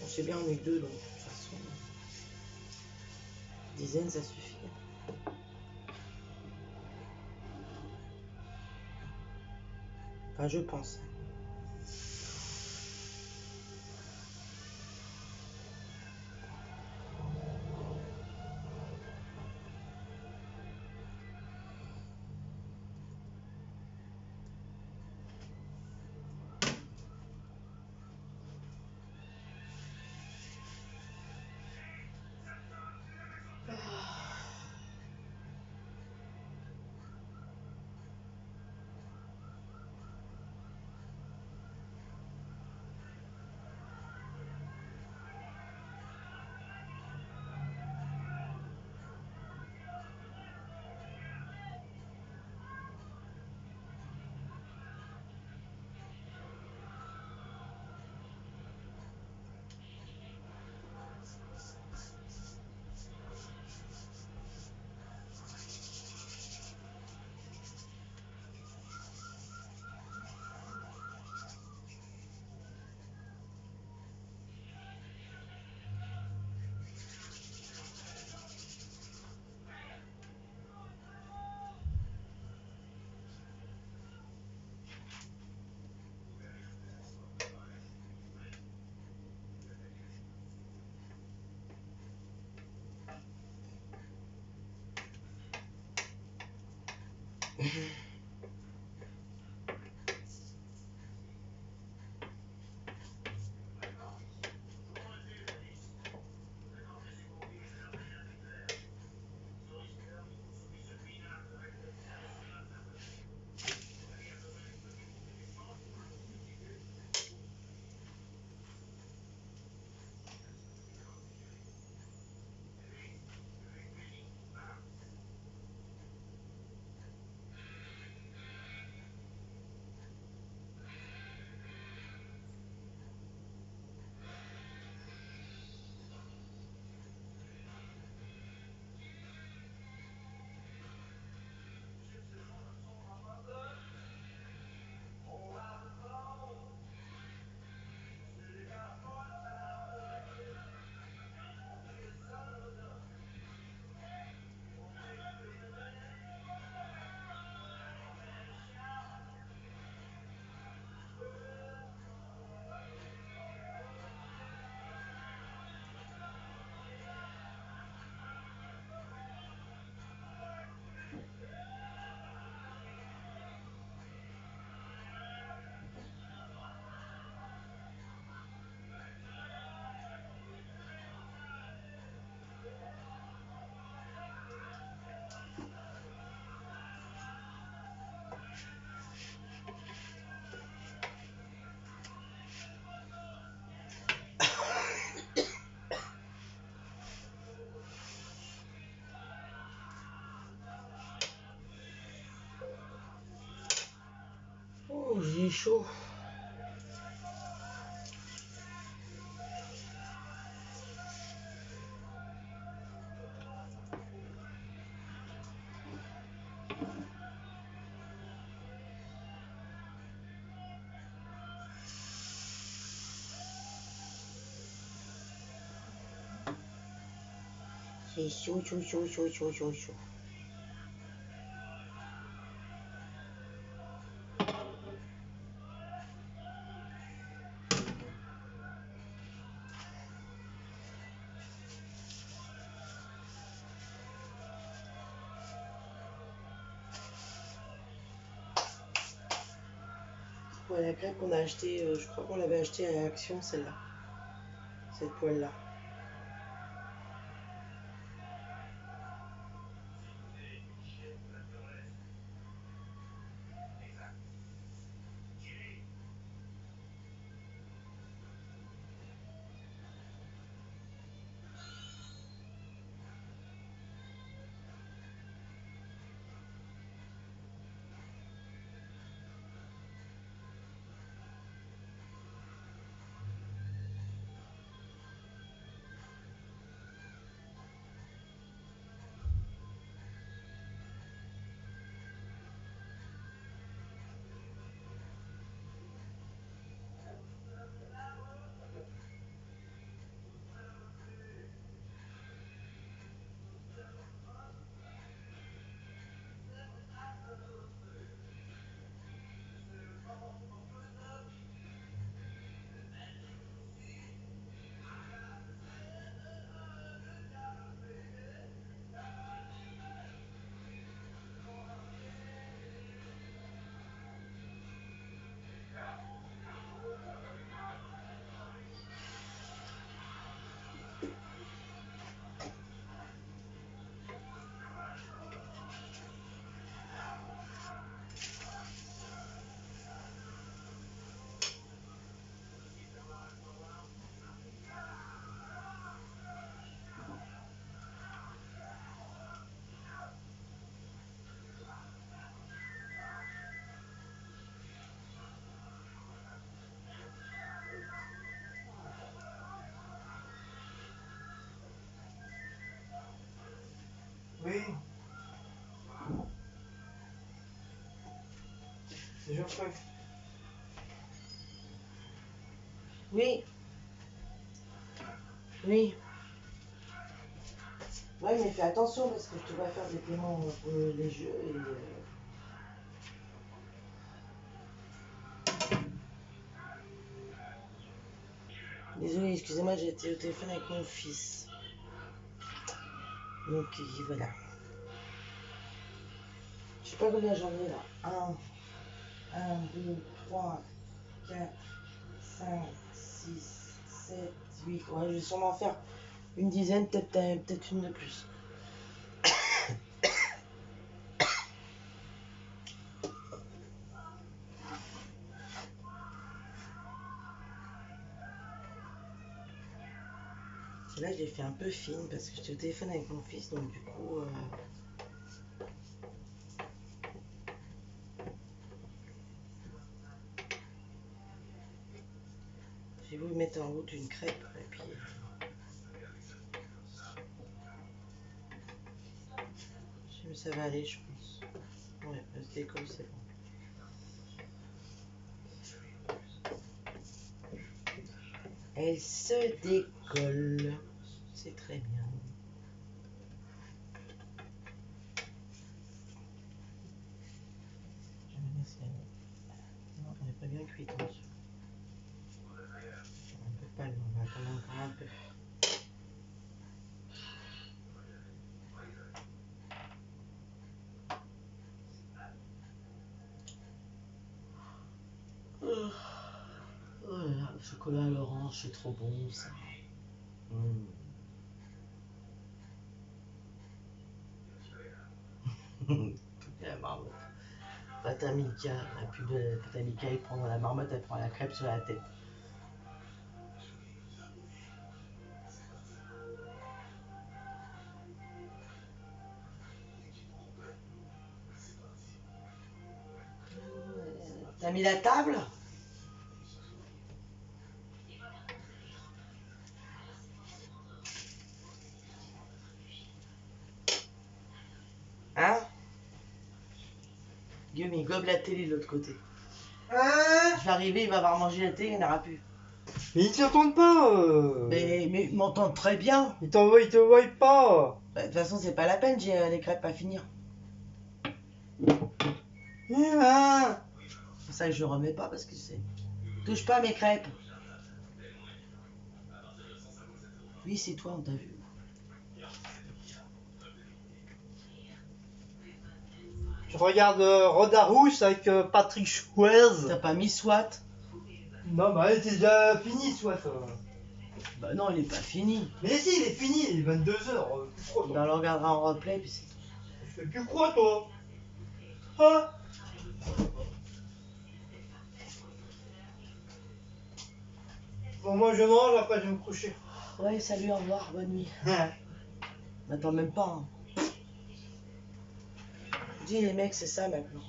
On sait bien, on est que deux, donc de toute façon, une dizaine, ça suffit. Enfin, je pense. Oh, j'ai chaud. C'est chaud, chaud, chaud, chaud, chaud, chaud, chaud. Ouais, la crêpe qu'on a acheté, je crois qu'on l'avait acheté à Action, celle-là. Cette poêle-là. Oui. C'est Geoffrey. Oui. Oui. Ouais, mais fais attention parce que tu vas faire des paiements pour les jeux et. Désolée, excusez-moi, j'ai été au téléphone avec mon fils. Donc voilà. Je sais pas combien j'en ai là. 1, 2, 3, 4, 5, 6, 7, 8. Ouais, je vais sûrement faire une dizaine, peut-être une de plus. Là, j'ai fait un peu fine parce que j'étais au téléphone avec mon fils, donc du coup. Je vais vous mettre en route une crêpe et puis. Ça va aller, je pense. Ouais, le décolle, c'est bon. Elle se décolle. C'est très bien. Non, on n'est pas bien cuit, attention. On peut pas, on va attendre encore un peu. Oh là là, le chocolat à l'orange, c'est trop bon ça. La marmotte. Patamika, la pub de Patamika, il prend la marmotte, elle prend la crêpe sur la tête. T'as mis la table? Hein? Guillaume, il gobe la télé de l'autre côté. Hein? Je vais arriver, il va avoir mangé la télé, il n'y en aura plus. Mais ils t'entendent pas. Mais ils m'entendent très bien. Ils te voient pas. Bah, de toute façon, c'est pas la peine, j'ai les crêpes à finir. Hein? C'est pour ça que je remets pas parce que c'est. Touche pas à mes crêpes. Oui, c'est toi, on t'a vu. Je regarde Rodarous avec Patrick Swayze. T'as pas mis SWAT? Non, bah c'est déjà fini, soit ça. Bah non, il est pas fini. Mais si, il est fini, il est 22h. Bah, on le regardera en replay, puis c'est tout. Tu fais plus quoi, toi? Hein? Bon, moi je mange, après je vais me coucher. Ouais, salut, au revoir, bonne nuit. M'attends même pas. Hein. Dis les mecs, c'est ça maintenant.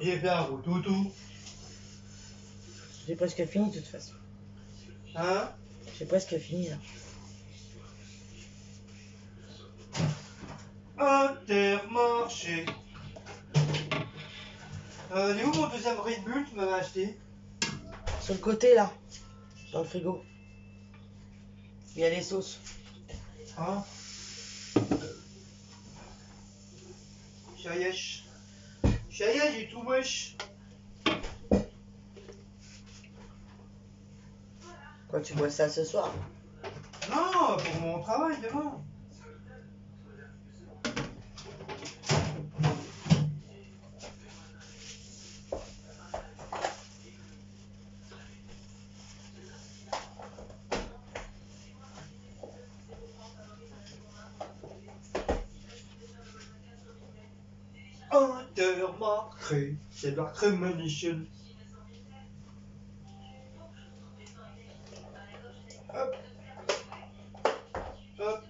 J'ai fait un gros toutou. J'ai presque fini de toute façon. Hein? J'ai presque fini là. Intermarché. Il est où mon deuxième Red Bull que tu m'avais acheté? Sur le côté là, dans le frigo. Il y a les sauces. Hein? Chayesh. Chayesh, j'ai tout wesh. Quand tu bois ça ce soir. Non, pour mon travail demain. Intermarché, c'est de la crémation. Hop. Hop.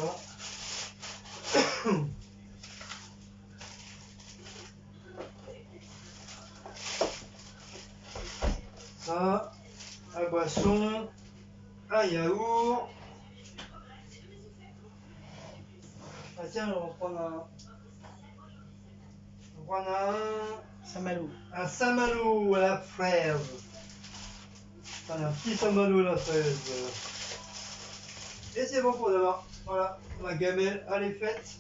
ça. Ça, la boisson, un yaourt. Ah tiens, on va prendre un. On va prendre Saint-Malo. un Saint-Malo à la fraise. Enfin, un petit Saint-Malo à la fraise. Et c'est bon pour demain. Voilà, ma gamelle, elle est faite.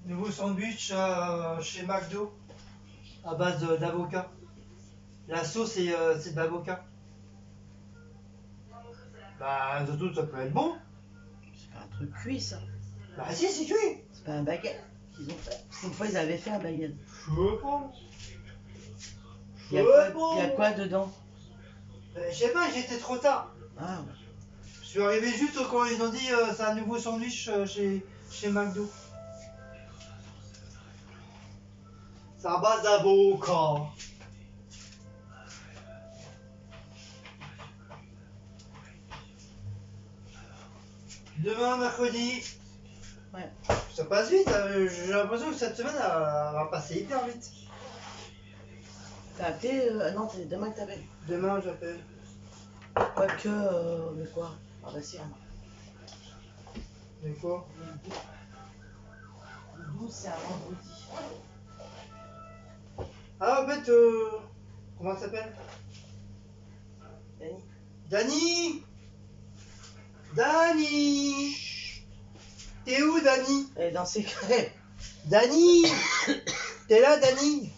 Nouveau sandwich chez McDo à base d'avocat. La sauce c'est de l'avocat. Bah surtout ça peut être bon. C'est pas un truc cuit ça. Bah si c'est cuit. C'est pas un baguette qu'ils ont fait. Parce qu'une fois ils avaient fait un baguette. Je sais pas. Il y a quoi dedans? Je sais pas, j'étais trop tard. Ah ouais. Je suis arrivé juste quand ils ont dit c'est un nouveau sandwich chez McDo. C'est à base d'avocat. Demain, mercredi. Ouais. Ça passe vite, j'ai l'impression que cette semaine elle va passer hyper vite. T'as appelé non, c'est demain que t'appelles. Demain, j'appelle. Quoique, mais quoi? Ah bah si, Mais quoi? le 12 c'est un vendredi. Ah, en fait, comment ça s'appelle? Dani. Dani! Dani! T'es où, Dani? Elle est dans ses crêpes. Dani! T'es là, Dani?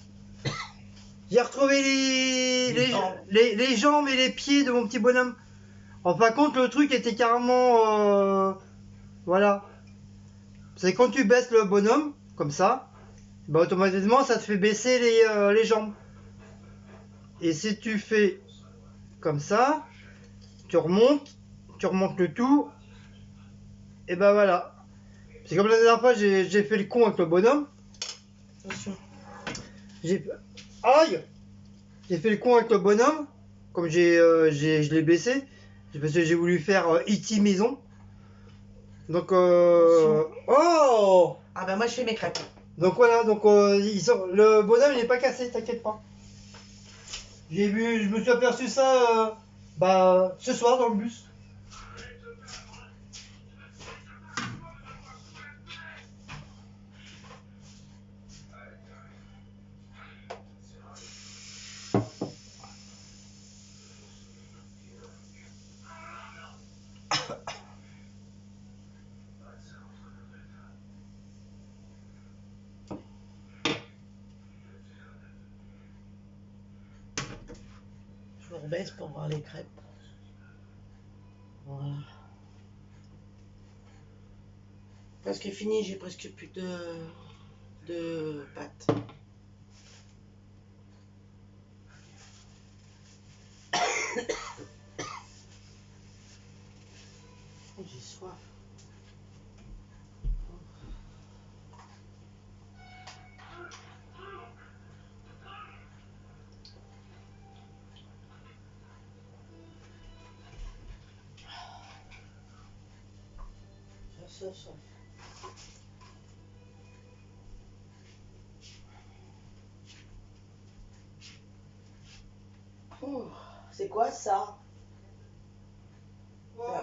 J'ai retrouvé les jambes et les pieds de mon petit bonhomme. En fin de compte, le truc était carrément. Voilà. C'est quand tu baisses le bonhomme, comme ça, bah automatiquement ça te fait baisser les jambes. Et si tu fais comme ça, tu remontes le tout, et ben voilà. C'est comme la dernière fois, j'ai fait le con avec le bonhomme. Attention. Aïe! J'ai fait le con avec le bonhomme, comme je l'ai baissé, parce que j'ai voulu faire E.T. maison. Donc oh! Ah bah moi je fais mes crêpes. Donc voilà, donc le bonhomme il n'est pas cassé, t'inquiète pas. Je me suis aperçu ça ce soir dans le bus. Je me rebaisse pour voir les crêpes. Voilà. Presque fini, j'ai presque plus de pâtes. Oh, j'ai soif. J'ai soif. C'est quoi ça?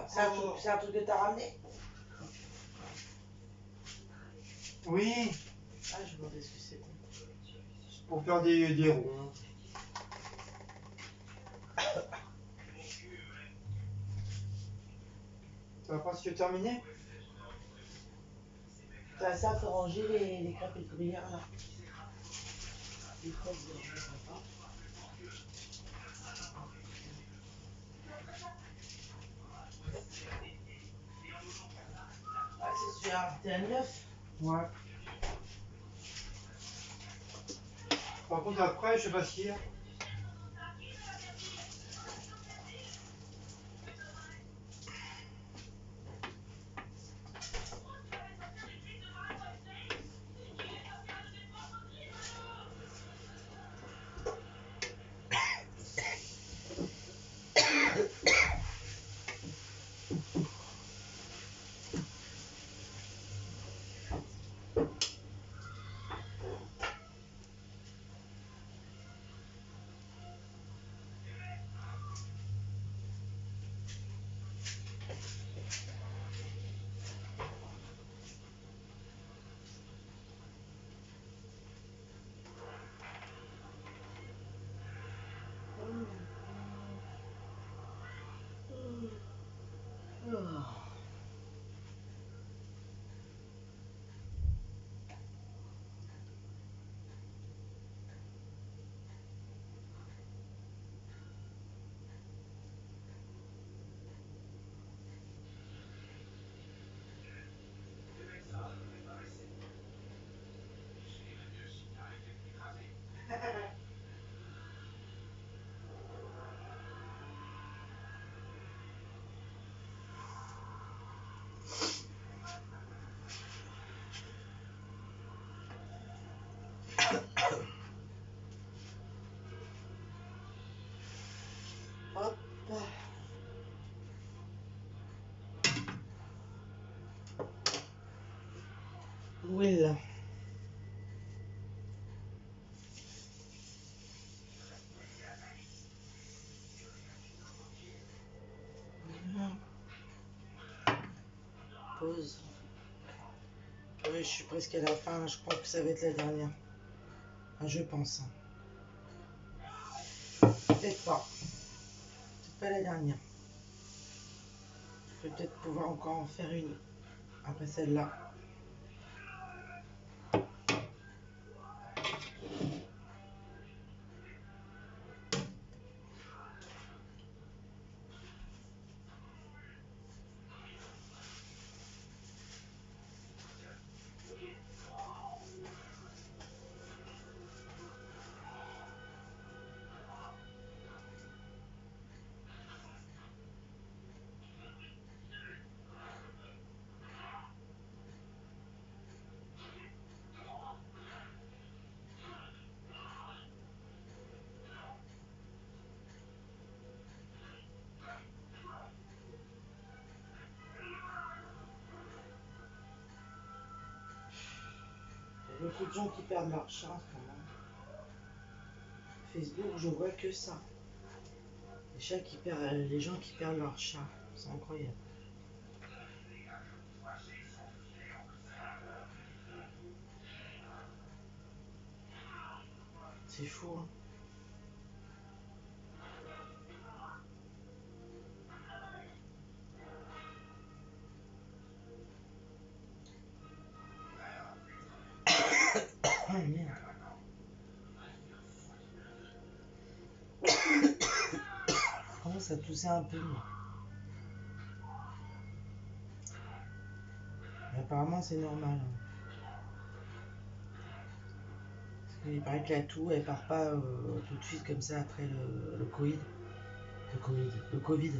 C'est un truc que t'as ramené? Oui, Ah, je me demandais ce que c'était. c'est pour faire des ronds. Ça va presque terminer? Ça faut ranger les crêpes et là. Les fraises, je ne sais pas. T'es à 9. Ouais. Par contre, après, je sais pas si. Hop. Will. Pause. Oui, je suis presque à la fin. Je pense que ça va être la dernière. Enfin, je pense. Peut-être pas. C'est pas la dernière. Je vais peut-être pouvoir encore en faire une après celle-là. Il y a beaucoup de gens qui perdent leur chat en ce moment. Facebook, je vois que ça. Les gens qui perdent leur chat. C'est incroyable. C'est fou, hein. Oh merde. Je commence à tousser un peu. Mais apparemment, c'est normal, hein. Il paraît que la toux, elle part pas tout de suite comme ça après le Covid. Le Covid.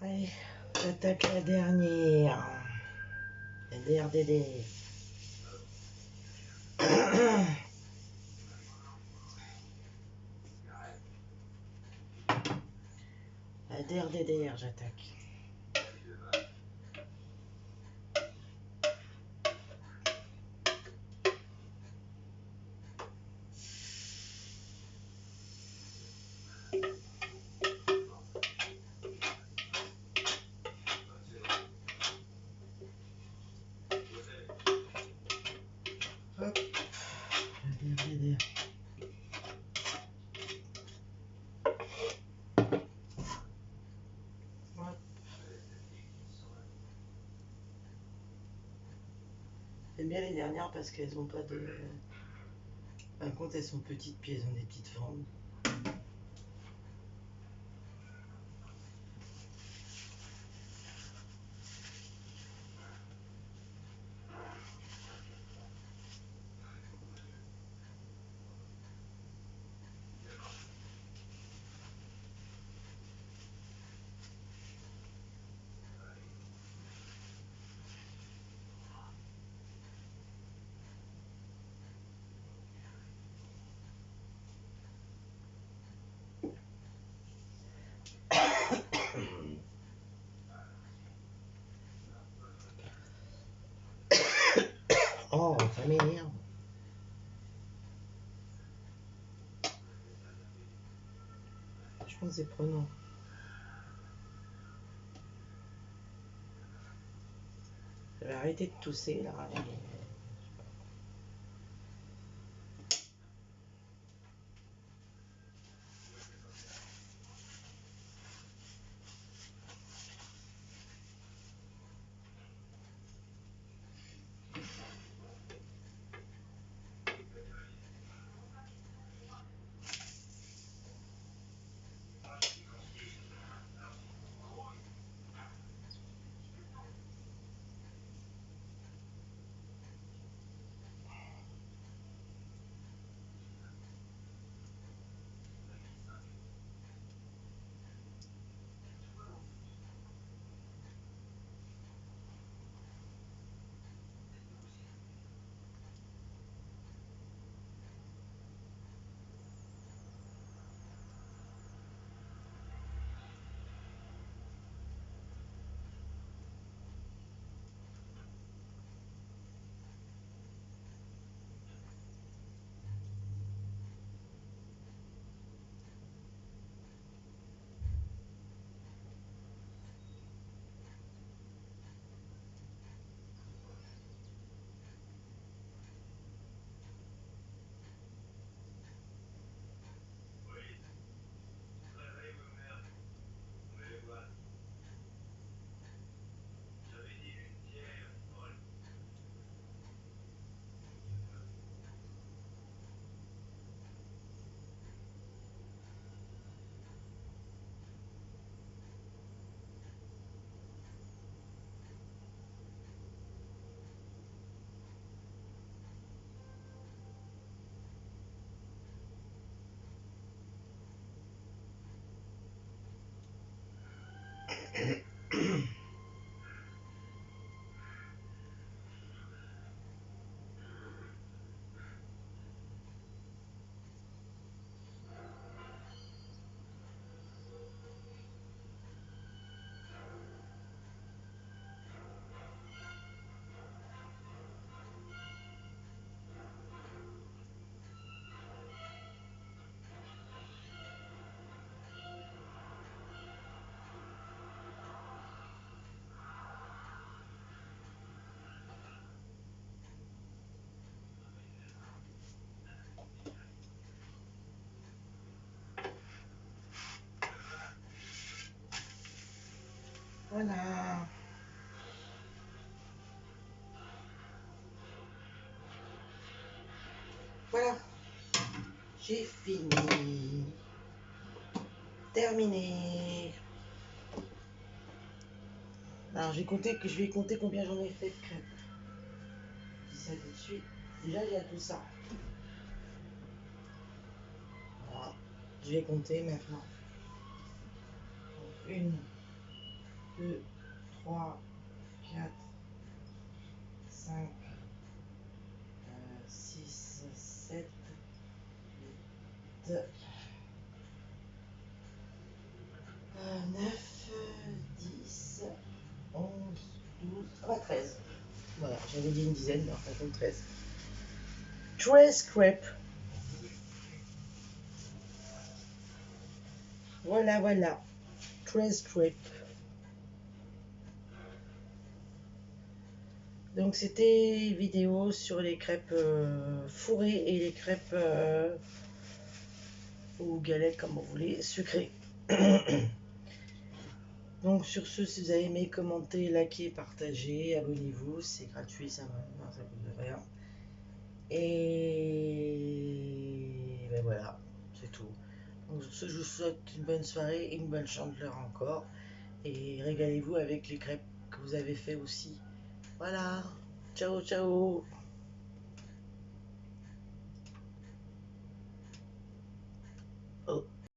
Allez, j'attaque la dernière. DRDD. La DRDDR, j'attaque. Hop. La DRDDR. J'aime bien les dernières parce qu'elles ont pas de... Par contre, elles sont petites puis elles ont des petites formes. Oh, ça m'énerve. Je pense que c'est prenant. Je vais arrêter de tousser là. Voilà. Voilà. J'ai fini. Terminé. Alors je vais compter combien j'en ai fait de crêpes. Je dis ça tout de suite. Déjà il y a tout ça. Voilà. Je vais compter maintenant. 1, 2, 3, 4, 5, 6, 7, 8, 9, 10, 11, 12, 13. Voilà, j'avais dit une dizaine, mais en fait 13. 13 crêpes. Voilà, voilà. 13 crêpes. Donc c'était vidéo sur les crêpes fourrées et les crêpes ou galettes comme vous voulez, sucrées. Donc sur ce, si vous avez aimé, commentez, likez, partagez, abonnez-vous, c'est gratuit, ça coûte rien. Et ben voilà, c'est tout. Donc sur ce, je vous souhaite une bonne soirée et une bonne chandeleur encore. Et régalez-vous avec les crêpes que vous avez fait aussi. Voilà, ciao ciao.